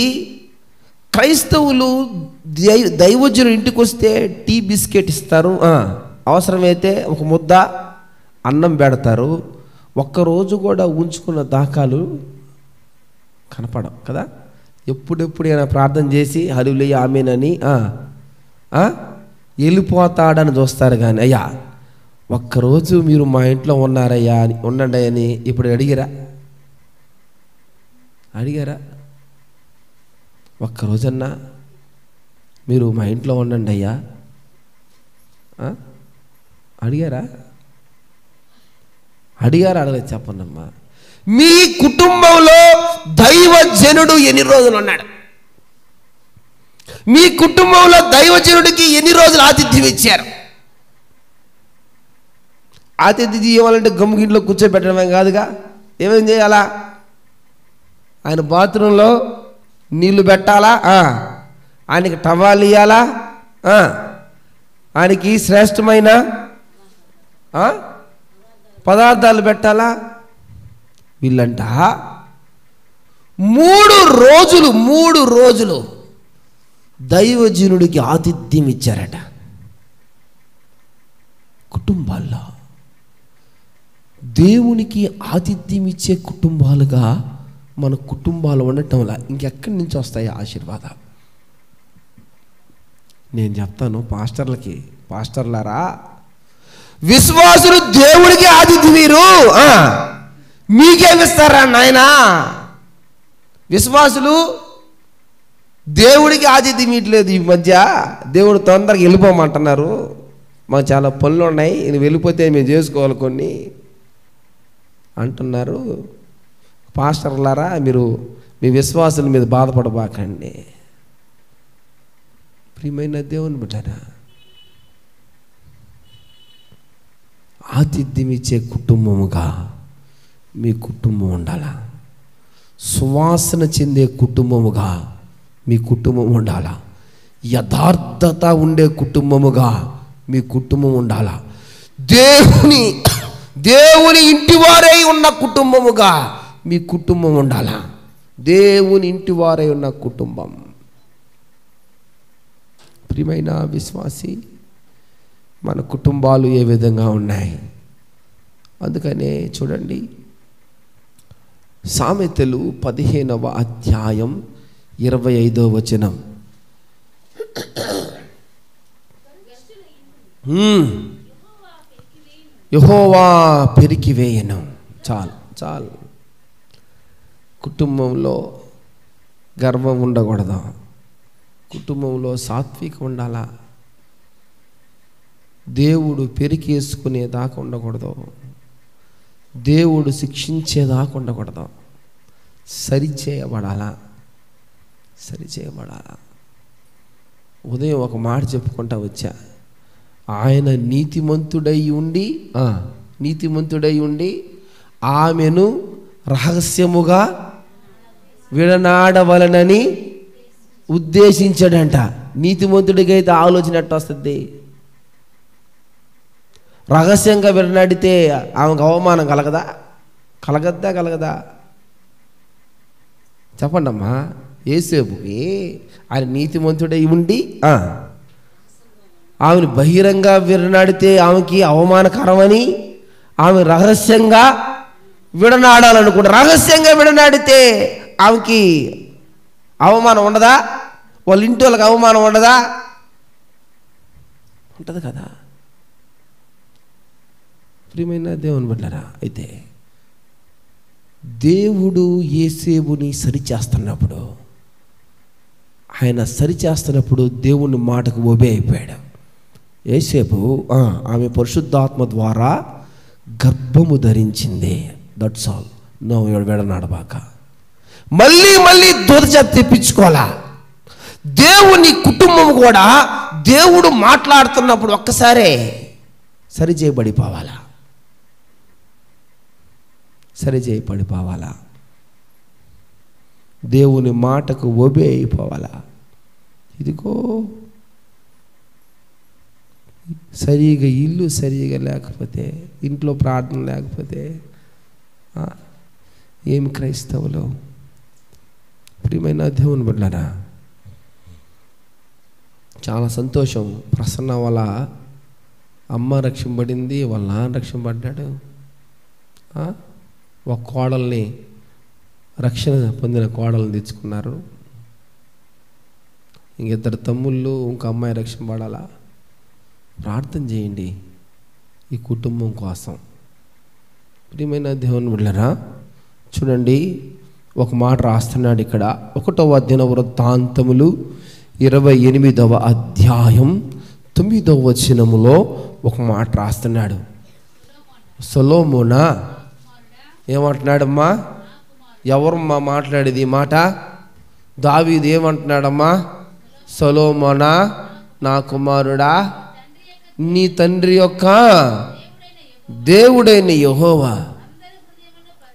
క్రైస్తవులు దైవజనుడు ఇంటికి వస్తే టీ బిస్కెట్ ఇస్తారు, అవసరమైతే ఒక ముద్ద అన్నం పెడతారు. ఒక్కరోజు కూడా ఉంచుకున్న దాఖలు కనపడవు కదా. ఎప్పుడెప్పుడైనా ప్రార్థన చేసి హల్లెలూయా ఆమేనని వెళ్ళిపోతాడని చూస్తారు. కానీ అయ్యా ఒక్కరోజు మీరు మా ఇంట్లో ఉన్నారయ్యా, ఉండండి అని ఇప్పుడు అడిగారా? ఒక్కరోజన్నా మీరు మా ఇంట్లో ఉండండి అయ్యా అడిగారా? అడగలేదు. చెప్పండమ్మా. మీ కుటుంబంలో దైవజనుడు ఎన్ని రోజులు ఉన్నాడు? మీ కుటుంబంలో దైవజనుడికి ఎన్ని రోజులు ఆతిథ్యం ఇచ్చారు? ఆతిథ్యం ఇవ్వాలంటే గమ్ముగింట్లో కూర్చోబెట్టడమే కాదుగా. ఏమేం చేయాలా? ఆయన బాత్రూంలో నీళ్లు పెట్టాలా, ఆయనకి టవాలు ఇవ్వాలా, ఆయనకి శ్రేష్టమైన పదార్థాలు పెట్టాలా. వీళ్ళంట 3 రోజులు దైవజనుడికి ఆతిథ్యం ఇచ్చారట. కుటుంబాల్లో దేవునికి ఆతిథ్యం ఇచ్చే కుటుంబాలుగా మన కుటుంబాలు ఉండటం వల్ల ఇంకెక్కడి నుంచి వస్తాయి ఆశీర్వాదాలు? నేను చెప్తాను పాస్టర్లారా, విశ్వాసులు దేవుడికి ఆతిథ్యం మీరు మీకేమిస్తారా నాయనా? విశ్వాసులు దేవుడికి ఆతిథ్యం ఇట్లేదు. ఈ మధ్య దేవుడు తొందరగా వెళ్ళిపోమంటున్నారు, మాకు చాలా పనులు ఉన్నాయి, నేను వెళ్ళిపోతే మేము చేసుకోవాలి కొన్ని అంటున్నారు. పాస్టర్లారా, మీరు మీ విశ్వాసుల మీద బాధపడబాకండి. ప్రియమైన దేవుని బిడ్డరా, ఆతిథ్యం ఇచ్చే కుటుంబముగా మీ కుటుంబం ఉండాలా. సువాసన చెందే కుటుంబముగా మీ కుటుంబం ఉండాలా. యథార్థత ఉండే కుటుంబముగా మీ కుటుంబం ఉండాలా. దేవుని ఇంటివారై ఉన్న కుటుంబముగా మీ కుటుంబం ఉండాలా. దేవుని ఇంటివారై ఉన్న కుటుంబం. ప్రియమైన విశ్వాసి, మన కుటుంబాలు ఏ విధంగా ఉన్నాయి? అందుకనే చూడండి, సామెతలు 15వ అధ్యాయం 25వ వచనం. యెహోవా పెరికివేయను. చాలు చాలు. కుటుంబంలో గర్వం ఉండకూడదు. కుటుంబంలో సాత్వికం ఉండాలా. దేవుడు పెరికేసుకునేదాకా ఉండకూడదు. దేవుడు శిక్షించేదాకా ఉండకూడదు. సరిచేయబడాలా. ఉదయం ఒక మాట చెప్పుకుంటా వచ్చా. ఆయన నీతిమంతుడై ఉండి ఆమెను రహస్యముగా విడనాడవలనని ఉద్దేశించాడంట. నీతిమంతుడికి అయితే ఆలోచన ఎట్ట వస్తుంది? రహస్యంగా విడనాడితే ఆమెకు అవమానం కలగద్దా? చెప్పండి అమ్మా. యేసేపుకి ఆయన నీతిమంతుడై ఉండి ఆమెను బహిరంగ విడనాడితే ఆమెకి అవమానకరమని ఆమె రహస్యంగా విడనాడాలనుకుంటా. రహస్యంగా విడనాడితే ఆమెకి అవమానం ఉండదా? వాళ్ళ ఇంటి వాళ్ళకి అవమానం ఉండదా? ఉంటుంది కదా. ప్రియమైన దేవుని బిడ్డలారా, అయితే దేవుడు యేసేపుని సరిచేస్తున్నప్పుడు దేవుని మాటకు ఒబే అయిపోయాడు. యేసేపు ఆమె పరిశుద్ధాత్మ ద్వారా గర్భము ధరించింది. That's all. నో విడనాడబాక. మళ్ళీ దూత తెప్పించుకోవాలా. దేవుని కుటుంబం కూడా దేవుడు మాట్లాడుతున్నప్పుడు ఒక్కసారే సరిచేయబడిపోవాలా. దేవుని మాటకు ఒబే అయిపోవాలా. ఇదిగో ఇల్లు సరిగా లేకపోతే, ఇంట్లో ప్రార్థన లేకపోతే ఏమి క్రైస్తవులు? ప్రియమైన దేవుని బిడ్డలారా, చాలా సంతోషం. ప్రసన్న వాళ్ళ అమ్మ రక్షింపబడింది, వాళ్ళ నాన్న రక్షింపబడ్డాడు. ఒక కోడల్ని, రక్షణ పొందిన కోడల్ని తెచ్చుకున్నారు. ఇంకిద్దరు తమ్ముళ్ళు, ఇంకో అమ్మాయి రక్షింపబడాలా. ప్రార్థన చేయండి ఈ కుటుంబం కోసం. ప్రియమైన దేవుని బిడ్డలారా, చూడండి ఒక మాట రాస్తున్నాడు ఇక్కడ. 1వ దినవృత్తాంతములు 28వ అధ్యాయం 9వ వచనములో ఒక మాట రాస్తున్నాడు. సొలొమోనా ఏమంటున్నాడమ్మా? ఎవరమ్మా మాట్లాడేది ఈ మాట? దావీదు ఏమంటున్నాడమ్మా? సొలొమోనా నా కుమారుడా, నీ తండ్రి యొక్క దేవుడైన యెహోవా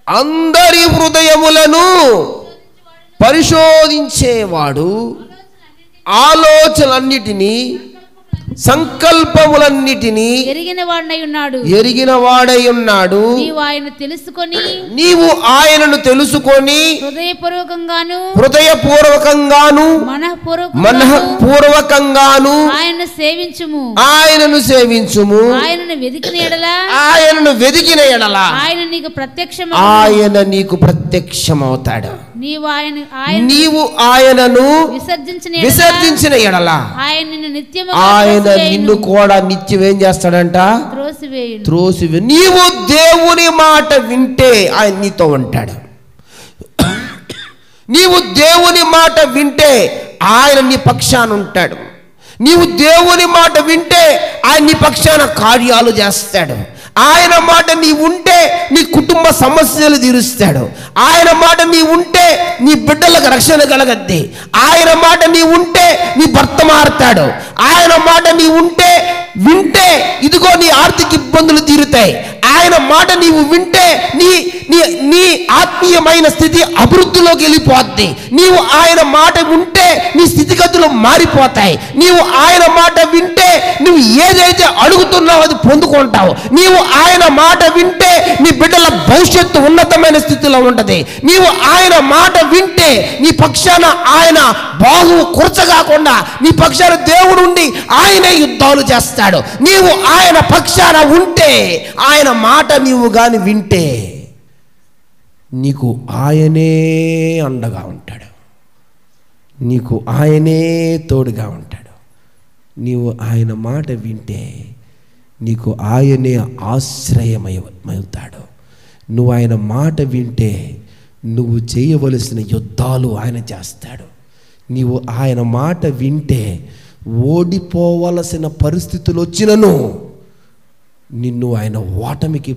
అందరి హృదయములను పరిశోధించేవాడు, ఆలోచనలన్నిటినీ సంకల్పములన్నిటినీ ఎరిగిన వాడై ఉన్నాడు. నీవు ఆయనను తెలుసుకొని హృదయపూర్వకంగాను మనఃపూర్వకంగాను ఆయనను సేవించుము. ఆయనను వెదికిన ఎడల ఆయన నీకు ప్రత్యక్షమవుతాడు. నీవు ఆయనను విసర్జించిన ఎడల ఆయన నిన్ను కూడా నిత్యం ఏం చేస్తాడంట? త్రోసివే. నీవు దేవుని మాట వింటే ఆయన నీతో ఉంటాడు. నీవు దేవుని మాట వింటే ఆయన నీ పక్షాన ఉంటాడు. నీవు దేవుని మాట వింటే ఆయన నీ పక్షాన కార్యాలు చేస్తాడు. ఆయన మాట నీ ఉంటే నీ కుటుంబ సమస్యలు తీరుస్తాడు. ఆయన మాట నీ ఉంటే నీ బిడ్డలకు రక్షణ కలగద్ది. ఆయన మాట నీ ఉంటే నీ భర్త మారుతాడు. ఆయన మాట నీ ఉంటే వింటే ఇదిగో నీ ఆర్థిక ఇబ్బందులు తీరుతాయి. ఆయన ఆయన మాట నీవు వింటే నీ నీ నీ ఆత్మీయమైన స్థితి అభివృద్ధిలోకి వెళ్ళిపోద్ది. నీవు ఆయన మాట వింటే నీ స్థితిగతులు మారిపోతాయి. నీవు ఆయన మాట వింటే నువ్వు ఏదైతే అడుగుతున్నావో అది పొందుకుంటావు. నీవు ఆయన మాట వింటే నీ బిడ్డల భవిష్యత్తు ఉన్నతమైన స్థితిలో ఉంటుంది. నీవు ఆయన మాట వింటే నీ పక్షాన ఆయన బాహువు కురచగాకుండా నీ పక్షాన దేవుడు ఉండి ఆయనే యుద్ధాలు చేస్తాడు. నీవు ఆయన పక్షాన ఉంటే, ఆయన మాట నీవు గాని వింటే నీకు ఆయనే అండగా ఉంటాడు, నీకు ఆయనే తోడుగా ఉంటాడు. నీవు ఆయన మాట వింటే నీకు ఆయనే ఆశ్రయమవుతాడు. నువ్వు ఆయన మాట వింటే నువ్వు చేయవలసిన యుద్ధాలు ఆయన చేస్తాడు. నీవు ఆయన మాట వింటే ఓడిపోవలసిన పరిస్థితులు వచ్చినను నిన్ను ఆయన ఓటమికి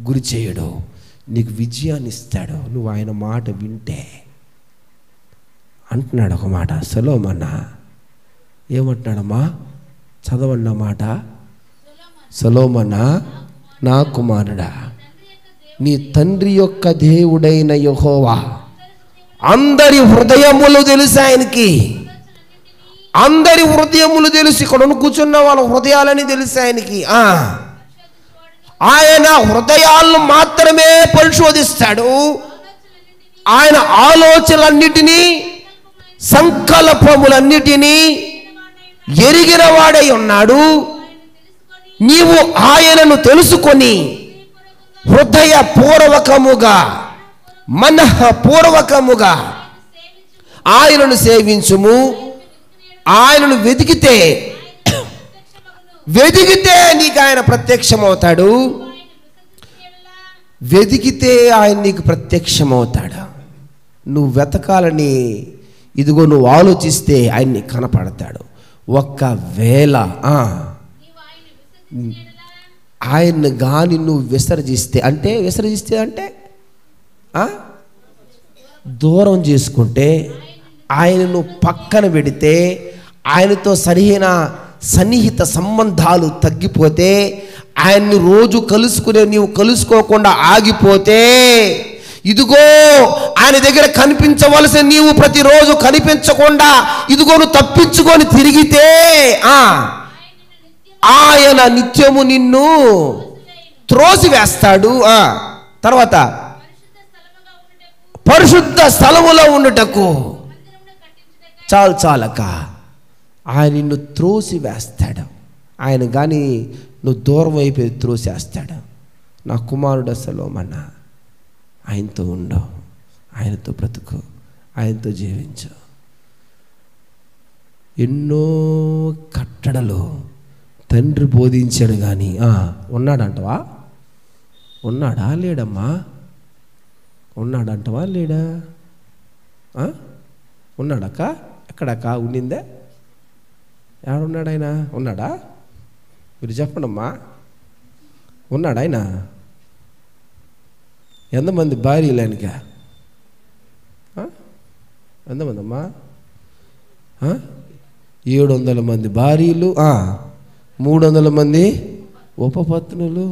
గురి చేయడు, నీకు విజయాన్ని ఇస్తాడు. నువ్వు ఆయన మాట వింటే అంటున్నాడు ఒక మాట. సొలొమోనా ఏమంటున్నాడమ్మా? చదవండి ఆ మాట. సొలొమోనా, నా కుమారుడా, నీ తండ్రి యొక్క దేవుడైన యెహోవా అందరి హృదయములు తెలుసు ఆయనకి. అందరి హృదయములు తెలుసు. ఇక్కడ కూర్చున్న వాళ్ళ హృదయాలని తెలుసు ఆయనకి. ఆయన హృదయాలను మాత్రమే పరిశోధిస్తాడు. ఆయన ఆలోచనలన్నిటినీ సంకల్పములన్నిటినీ ఎరిగిన వాడై ఉన్నాడు. నీవు ఆయనను తెలుసుకొని హృదయపూర్వకముగా మనఃపూర్వకముగా ఆయనను సేవించుము. ఆయనను వెతికితే నీకు ఆయన ప్రత్యక్షమవుతాడు. వెతికితే ఆయన నీకు ప్రత్యక్షమవుతాడు. నువ్వు వెతకాలని ఇదిగో నువ్వు ఆలోచిస్తే ఆయన్ని కనపడతాడు. ఒక్కవేళ ఆయన్ని కానీ నువ్వు విసర్జిస్తే అంటే దూరం చేసుకుంటే, ఆయనను పక్కన పెడితే, ఆయనతో సన్నిహిత సంబంధాలు తగ్గిపోతే, ఆయన్ని రోజు నీవు కలుసుకోకుండా ఆగిపోతే, ఇదిగో ఆయన దగ్గర కనిపించవలసిన నీవు ప్రతిరోజు కనిపించకుండా ఇదిగో నువ్వు తప్పించుకొని తిరిగితే ఆయన నిత్యము నిన్ను త్రోసివేస్తాడు. తర్వాత పరిశుద్ధ స్థలములో ఉండుటకు చాలక ఆయన నిన్ను త్రోసివేస్తాడు. ఆయన కానీ నువ్వు దూరం అయిపోయి త్రోసేస్తాడు. నా కుమారుడు సొలొమోనా, ఆయనతో ఉండవు, ఆయనతో బ్రతుకు, ఆయనతో జీవించు. ఎన్నో కట్టడలు తండ్రి బోధించాడు కానీ ఉన్నాడంటవా? ఉన్నాడా లేడమ్మా? ఉన్నాడంటవా లేడా? ఉన్నాడక్క? ఎక్కడక్క ఉండిందే? ఎవడున్నాడు ఆయన? ఉన్నాడా? మీరు చెప్పండమ్మా. ఉన్నాడు ఆయన? ఎంతమంది భార్యలు ఆయనక? ఎంతమంది అమ్మా? 700 మంది భార్యలు, 300 మంది ఉపపత్నులు.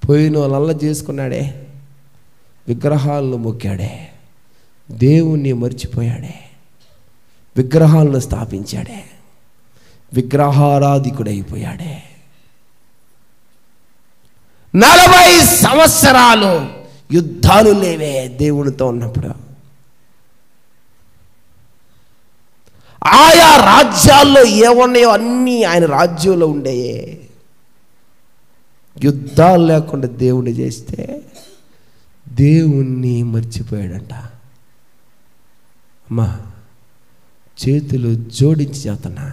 పోయిన వాళ్ళల్లా చేసుకున్నాడే, విగ్రహాలను మొక్కాడే, దేవుణ్ణి మర్చిపోయాడే, విగ్రహాలను స్థాపించాడే, విగ్రహారాధికుడైపోయాడే. 40 సంవత్సరాలు యుద్ధాలు లేవే దేవునితో ఉన్నప్పుడు. ఆయా రాజ్యాల్లో ఏమున్నాయో అన్నీ ఆయన రాజ్యంలో ఉండేయే. యుద్ధాలు లేకుండా దేవుణ్ణి చేస్తే దేవుణ్ణి మర్చిపోయాడంట. అమ్మా, చేతులు జోడించి చేస్తున్నా,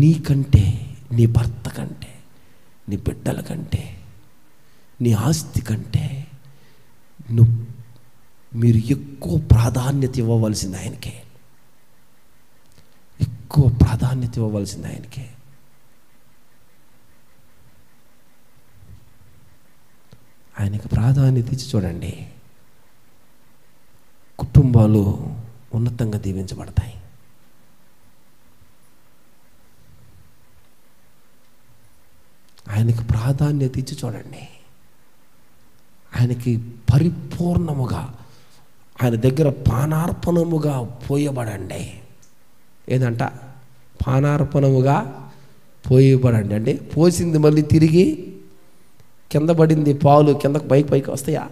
నీకంటే, నీ భర్త కంటే, నీ బిడ్డల కంటే, నీ ఆస్తి కంటే మీరు ఎక్కువ ప్రాధాన్యత ఇవ్వవలసింది ఆయనకే. ఎక్కువ ప్రాధాన్యత ఇవ్వవలసింది ఆయనకే. ఆయనకి ప్రాధాన్యత ఇచ్చి చూడండి, కుటుంబాలు ఉన్నతంగా దీవించబడతాయి. ఆయనకి ప్రాధాన్యత ఇచ్చి చూడండి. ఆయనకి పరిపూర్ణముగా ఆయన దగ్గర పానార్పణముగా పోయబడండి. ఏదంట? పానార్పణముగా పోయబడండి. అంటే పోసింది మళ్ళీ తిరిగి కింద పడింది పాలు కిందకు పైకి వస్తాయా?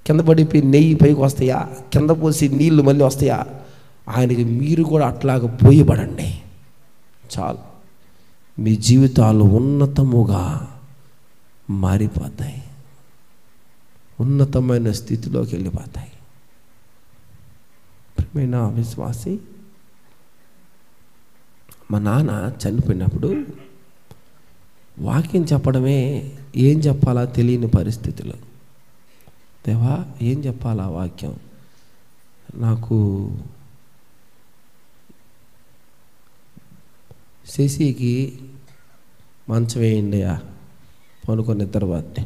కింద పడిపోయి నెయ్యి పైకి వస్తాయా? కింద పోసి నీళ్లు మళ్ళీ వస్తాయా? ఆయనకి మీరు కూడా అట్లాగ పోయబడండి. చాలు, మీ జీవితాలు ఉన్నతముగా మారిపోతాయి, ఉన్నతమైన స్థితిలోకి వెళ్ళిపోతాయి. ప్రియమైన విశ్వాసి, మా నాన్న చనిపోయినప్పుడు వాక్యం చెప్పడమే ఏం చెప్పాలా తెలియని పరిస్థితులు. దేవా, ఏం చెప్పాలా వాక్యం? నాకు శశికి మంచం వేయండి, పనుకొని నిద్ర పోతే.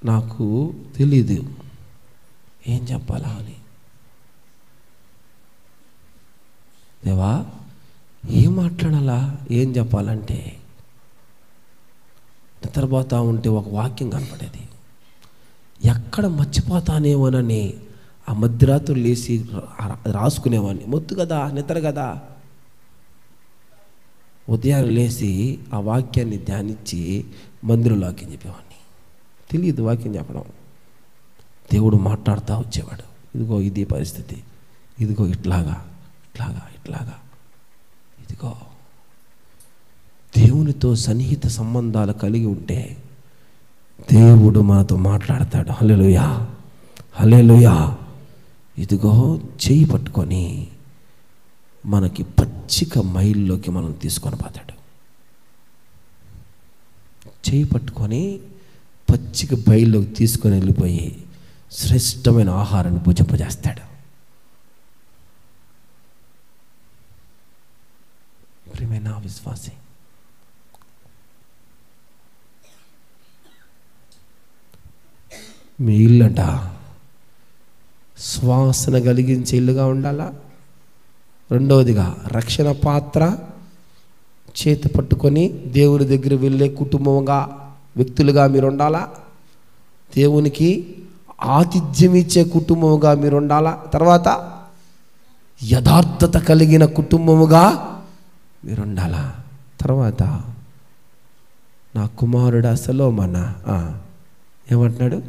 నాకు తెలీదు ఏం చెప్పాలా అని. దేవా, ఏం మాట్లాడాలా, ఏం చెప్పాలంటే నిద్రపోతా ఉంటే ఒక వాక్యం కనపడేది. ఎక్కడ మర్చిపోతానేమోనని ఆ మధ్యరాత్రులు లేచి రాసుకునేవాడిని. మొద్దు కదా, నిద్ర కదా. ఉదయాన్ని లేచి ఆ వాక్యాన్ని ధ్యానించి మందిరంలో వాక్యం చెప్పేవాడిని. తెలియదు వాక్యం చెప్పడం. దేవుడు మాట్లాడుతూ వచ్చేవాడు. ఇదిగో ఇది పరిస్థితి, ఇదిగో ఇట్లాగా ఇట్లాగా ఇట్లాగా. ఇదిగో దేవునితో సన్నిహిత సంబంధాలు కలిగి ఉంటే దేవుడు మనతో మాట్లాడతాడు. హల్లెలూయా, హల్లెలూయా. ఇదిగో చేయి పట్టుకొని మనకి పచ్చిక మైల్లోకి మనం తీసుకొని పోతాడు. చేయి పట్టుకొని పచ్చిక బయల్లోకి తీసుకొని వెళ్ళిపోయి శ్రేష్టమైన ఆహారాన్ని భుజింపజేస్తాడు. ప్రియమైన విశ్వాసి, మీ ఇల్లంట శ్వాసన కలిగించే ఇల్లుగా ఉండాలా. రెండవదిగా రక్షణ పాత్ర చేతి పట్టుకొని దేవుని దగ్గర వెళ్ళే కుటుంబంగా, వ్యక్తులుగా మీరు ఉండాలా. దేవునికి ఆతిథ్యం ఇచ్చే కుటుంబముగా మీరు ఉండాలా. తర్వాత యథార్థత కలిగిన కుటుంబముగా మీరు ఉండాలా. తర్వాత నా కుమారుడా సొలొమోన, ఏమంటున్నాడు?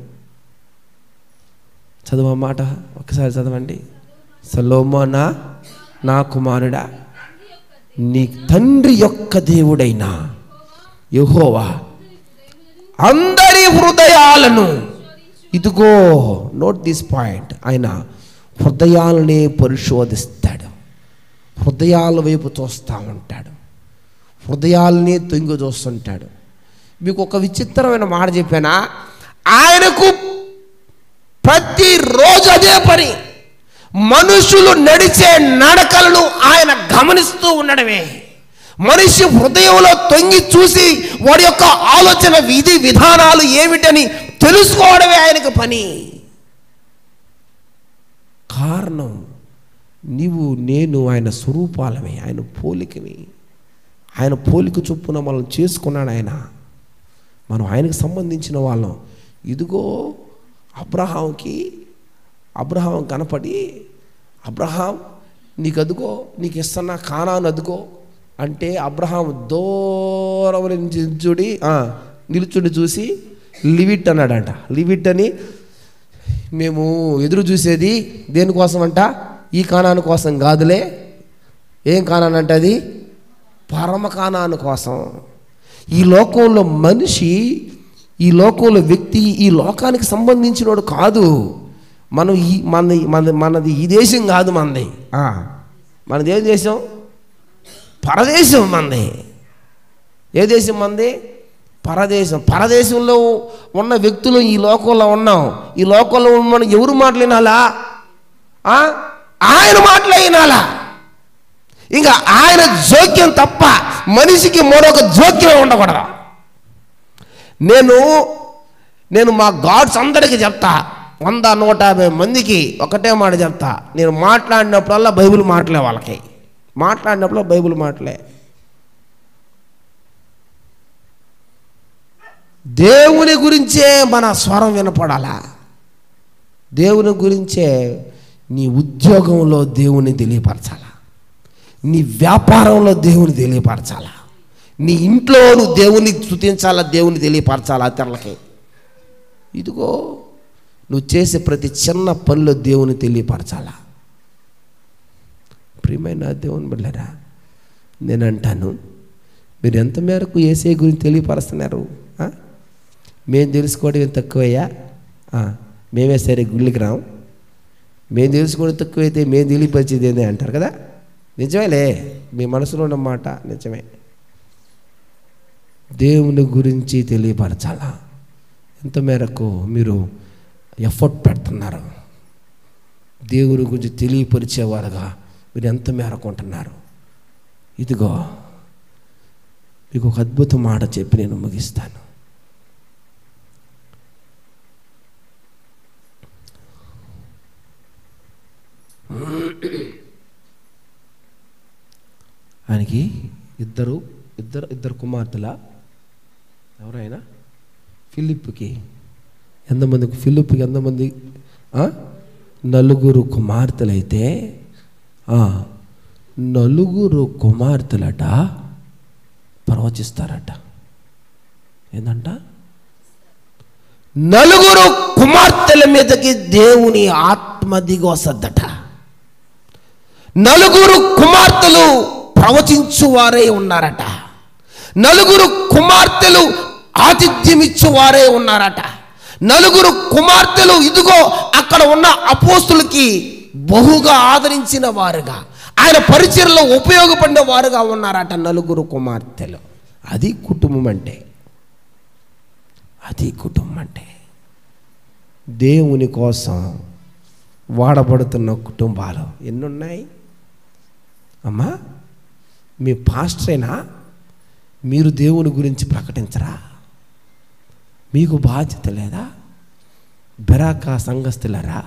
చదువు మాట ఒకసారి చదవండి. సొలొమోన నా కుమారుడా, నీ తండ్రి యొక్క దేవుడైన యెహోవా అందరి హృదయాలను, ఇదిగో నోట్ దిస్ పాయింట్, ఆయన హృదయాలనే పరిశోధిస్తాడు. హృదయాల వైపు చూస్తూ ఉంటాడు, హృదయాలనే తొంగి చూస్తుంటాడు. మీకు ఒక విచిత్రమైన మాట చెప్పానా? ఆయనకు ప్రతిరోజు అదే పని. మనుషులు నడిచే నడకలను ఆయన గమనిస్తూ ఉండడమే. మనిషి హృదయంలో తొంగి చూసి వాడి యొక్క ఆలోచన విధి విధానాలు ఏమిటని తెలుసుకోవడమే ఆయనకు పని. కారణం, నీవు నేను ఆయన స్వరూపాలమే, ఆయన పోలికని. ఆయన పోలిక చొప్పున మనం చేసుకున్నాడు ఆయన. మనం ఆయనకు సంబంధించిన వాళ్ళం. ఇదిగో అబ్రహాం కనపడి, అబ్రహాం నీకు అదుగో, నీకు ఇస్తున్నా కానాను అదుగో అంటే, అబ్రహాం దూరం నిలుచుండి చూసి లివిట్ అన్నాడంట. లివిట్ అని మేము ఎదురు చూసేది దేనికోసం అంట? ఈ కానాను కోసం కాదులే. ఏం కానాను అంటే అది పరమ కానాను కోసం. ఈ లోకంలో మనిషి, ఈ లోకంలో వ్యక్తి ఈ లోకానికి సంబంధించినోడు కాదు. మనం మనది ఈ దేశం కాదు. మనది ఏ దేశం? పరదేశం మనది. ఏ దేశం మనది? పరదేశం. పరదేశంలో ఉన్న వ్యక్తులు ఈ లోకంలో ఉన్నాం. ఈ లోకంలో మనం ఎవరు మాటలు వినాలా? ఆయన మాటలు వినాలా. ఇంకా ఆయన జోక్యం తప్ప మనిషికి మరొక జోక్యం ఉండకూడదు. నేను మా గాడ్స్ అందరికీ చెప్తా, 100-150 మందికి ఒకటే మాట చెప్తా. నేను మాట్లాడినప్పుడల్లా బైబిల్ మాటలే, వాళ్ళకి మాట్లాడినప్పుడు బైబిల్ మాటలే. దేవుని గురించే మన స్వరం వినపడాలా. దేవుని గురించే నీ ఉద్యోగంలో దేవుని తెలియపరచాలా, నీ వ్యాపారంలో దేవుని తెలియపరచాలా, నీ ఇంట్లో నువ్వు దేవుని స్తుతించాలా, దేవుని తెలియపరచాలా ఇతరులకి. ఇదిగో నువ్వు చేసే ప్రతి చిన్న పనిలో దేవుని తెలియపరచాలా. ప్రియమైన దేవుని బిడ్డలారా, నేను అంటాను, మీరు ఎంత మేరకు యేసయ్య గురించి తెలియపరుస్తున్నారు? మేము తెలుసుకోవడం ఏం తక్కువయ్యా? మేమే సరే గుళ్ళకి రాం, మేము తెలుసుకోవడం తక్కువైతే మేము తెలియపరిచేది ఏంది అంటారు కదా. నిజమేలే, మీ మనసులో ఉన్న మాట నిజమే. దేవుని గురించి తెలియపరచాలా. ఎంత మేరకు మీరు ఎఫర్ట్ పెడుతున్నారు? దేవుని గురించి తెలియపరిచేవారుగా మీరు ఎంత మేరకు ఉంటున్నారు? ఇదిగో మీకు ఒక అద్భుత మాట చెప్పి నేను ముగిస్తాను. ఆయనకి ఇద్దరు కుమార్తెల, ఎవరైనా ఫిలిప్కి ఎంతమంది? 4 కుమార్తెలైతే 4 కుమార్తెలట ప్రవచిస్తారట. ఏంటంట? 4 కుమార్తెల మీదకి దేవుని ఆత్మ దిగి వస్తదట. 4 కుమార్తెలు ప్రవచించువారే ఉన్నారట. 4 కుమార్తెలు ఆతిథ్యమిచ్చువారే ఉన్నారట. 4 కుమార్తెలు ఇదిగో అక్కడ ఉన్న అపోస్తులకి బహుగా ఆదరించిన వారుగా, ఆయన పరిచర్యలో ఉపయోగపడిన వారుగా ఉన్నారట 4 కుమార్తెలు. అది కుటుంబం అంటే. అది కుటుంబం అంటే. దేవుని కోసం వాడబడుతున్న కుటుంబాలు ఎన్నున్నాయి అమ్మా? మీ పాస్టరేనా? మీరు దేవుని గురించి ప్రకటించరా? మీకు బాధ్యత లేదా? బెరాకా సంఘస్థులరా?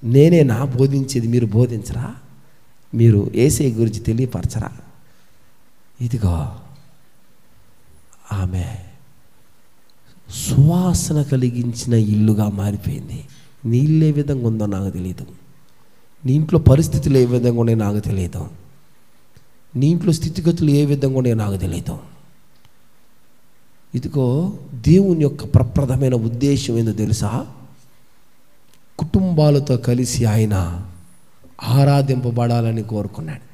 నేనేనా బోధించేది? మీరు బోధించరా? మీరు యేసయ్య గురించి తెలియపరచరా? ఇదిగో ఆమె సువాసన కలిగించిన ఇల్లుగా మారిపోయింది. నీ ఇల్లు ఏ విధంగా ఉందో నాకు తెలియదు, నీ ఇంట్లో పరిస్థితులు ఏ విధంగా ఉన్నాయో నాకు తెలియదు, నీ ఇంట్లో స్థితిగతులు ఏ విధంగా ఉన్నాయో నాకు తెలియదు. ఇదిగో దేవుని యొక్క ప్రప్రదమైన ఉద్దేశం ఏందో తెలుసా? కుటుంబాలతో కలిసి ఆయన ఆరాధింపబడాలని కోరుకున్నాడు.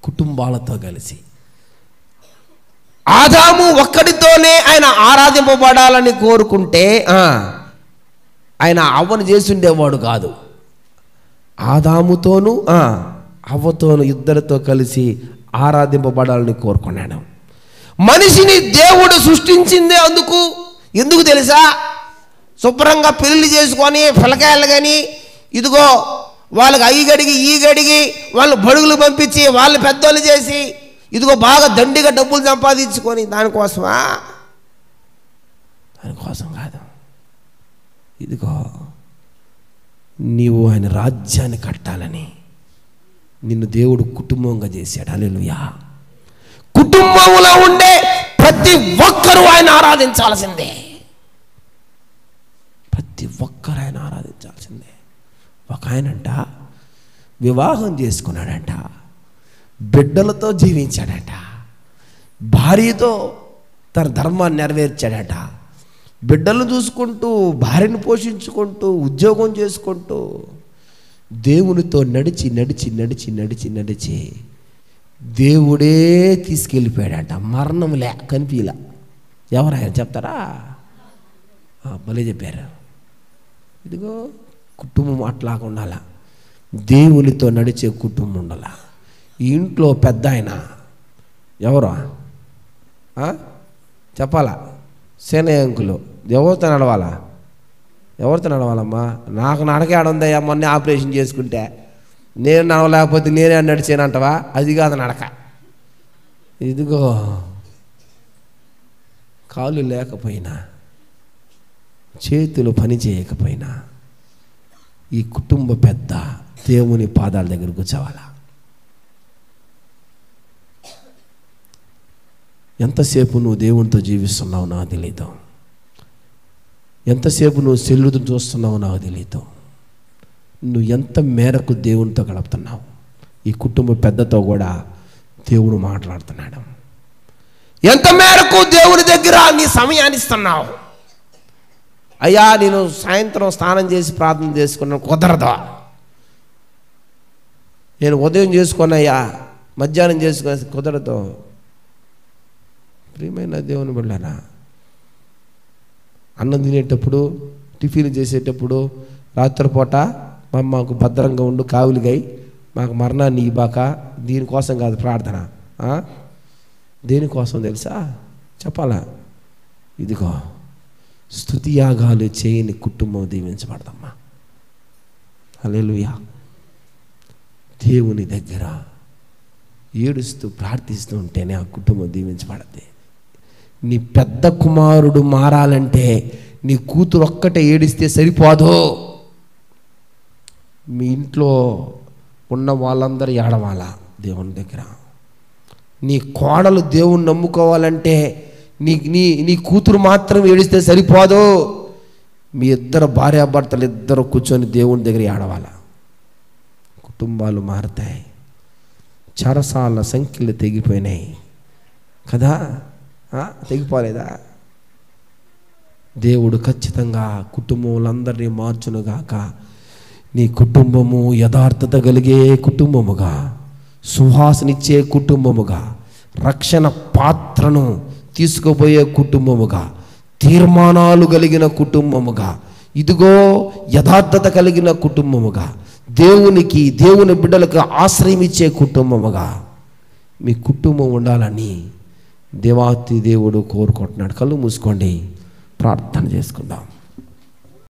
కుటుంబాలతో కలిసి ఆదాము ఒక్కడితోనే ఆయన ఆరాధింపబడాలని కోరుకుంటే ఆయన అవ్వను చేసి ఉండేవాడు కాదు. ఆదాముతోనూ అవ్వతోనూ ఇద్దరితో కలిసి ఆరాధింపబడాలని కోరుకున్నాడు. మనిషిని దేవుడు సృష్టించిందే ఎందుకు తెలుసా? శుభ్రంగా పెళ్లి చేసుకొని పిల్లకాయలు కానీ ఇదిగో వాళ్ళకి అయ్యి గడిగి ఈ గడిగి వాళ్ళు బడుగులు పంపించి వాళ్ళు పెద్దోళ్ళు చేసి ఇదిగో బాగా దండిగా డబ్బులు సంపాదించుకొని దానికోసమా? దానికోసం కాదు. ఇదిగో నీవు ఆయన రాజ్యాన్ని కట్టాలని నిన్ను దేవుడు కుటుంబంగా చేశాడు. హల్లెలూయా. కుటుంబంలో ఉండే ప్రతి ఒక్కరూ ఆయన ఆరాధించాల్సిందే. ప్రతి ఒక్కరు ఆయన ఆరాధించాల్సిందే. ఒక ఆయనంట వివాహం చేసుకున్నాడంట, బిడ్డలతో జీవించాడట, భార్యతో తన ధర్మాన్ని నెరవేర్చాడట. బిడ్డలను చూసుకుంటూ, భార్యను పోషించుకుంటూ, ఉద్యోగం చేసుకుంటూ దేవునితో నడిచి నడిచి నడిచి నడిచి నడిచి దేవుడే తీసుకెళ్ళిపోయాడట. మరణం కనిపించలా. ఎవరైనా చెప్తారా? భలే చెప్పారు. ఇదిగో కుటుంబం అట్లాగా ఉండాల. దేవునితో నడిచే కుటుంబం ఉండాల. ఈ ఇంట్లో పెద్ద ఆయన ఎవరు చెప్పాలా? సేనయ్య అంకులు. ఎవరితో నడవాలమ్మా? నాకు నడకే ఆడుందయ్యా. మొన్నే ఆపరేషన్ చేసుకుంటే నేను నడవలేకపోతే నేనే నడిచానంటవా? అది కాదు నడక. ఇదిగో కాళ్ళు లేకపోయినా, చేతులు పని చేయకపోయినా ఈ కుటుంబ పెద్ద దేవుని పాదాల దగ్గర కూర్చోవాలా. ఎంతసేపు నువ్వు దేవునితో జీవిస్తున్నావు నాకు తెలియదు. ఎంతసేపు నువ్వు సెల్లుతో చూస్తున్నావు నాకు తెలియదు. నువ్వు ఎంత మేరకు దేవునితో గడుపుతున్నావు. ఈ కుటుంబ పెద్దతో కూడా దేవుడు మాట్లాడుతున్నాడు. ఎంత మేరకు దేవుని దగ్గర నీ సమయాన్ని ఇస్తున్నావు. అయ్యా నేను సాయంత్రం స్నానం చేసి ప్రార్థన చేసుకున్నాను, కుదరదా? నేను ఉదయం చేసుకున్నాయ్యా, మధ్యాహ్నం చేసుకుని, కుదరదు. ప్రియమైన దేవుని బిడ్డలారా, అన్నం తినేటప్పుడు, టిఫిన్ చేసేటప్పుడు, రాత్రిపూట మాకు భద్రంగా ఉండు, కావులిగై మాకు మరణాన్ని ఇవ్వక, దీనికోసం కాదు ప్రార్థన. దేనికోసం తెలుసా? చెప్పాలా? ఇదిగో స్తుతి యాగాలు చేయని కుటుంబం దీవించబడదమ్మా. హల్లెలూయా. దేవుని దగ్గర ఏడుస్తూ ప్రార్థిస్తూ ఉంటేనే ఆ కుటుంబం దీవించబడద్ది. నీ పెద్ద కుమారుడు మారాలంటే నీ కూతురు ఒక్కటే ఏడిస్తే సరిపోదు. మీ ఇంట్లో ఉన్న వాళ్ళందరూ ఏడవాలా దేవుని దగ్గర. నీ కోడలు దేవుణ్ణి నమ్ముకోవాలంటే నీ కూతురు మాత్రం ఏడిస్తే సరిపోదు. మీ ఇద్దరు భార్యాభర్తలు ఇద్దరు కూర్చొని దేవుని దగ్గర ఏడవాలా. కుటుంబాలు మారుతాయి. చెరసాల సంఖ్యలు తెగిపోయినాయి కదా, తెగిపోలేదా? దేవుడు ఖచ్చితంగా కుటుంబములందరినీ మార్చునుగాక. నీ కుటుంబము యథార్థత కలిగే కుటుంబముగా, సువాసనిచ్చే కుటుంబముగా, రక్షణ పాత్రను తీసుకుపోయే కుటుంబముగా, తీర్మానాలు కలిగిన కుటుంబముగా, ఇదిగో యథార్థత కలిగిన కుటుంబముగా, దేవునికి దేవుని బిడ్డలకు ఆశ్రయం ఇచ్చే కుటుంబముగా మీ కుటుంబం ఉండాలని దేవాతి దేవుడు కోరుకుంటున్నాడు. కళ్ళు మూసుకోండి, ప్రార్థన చేసుకుందాం.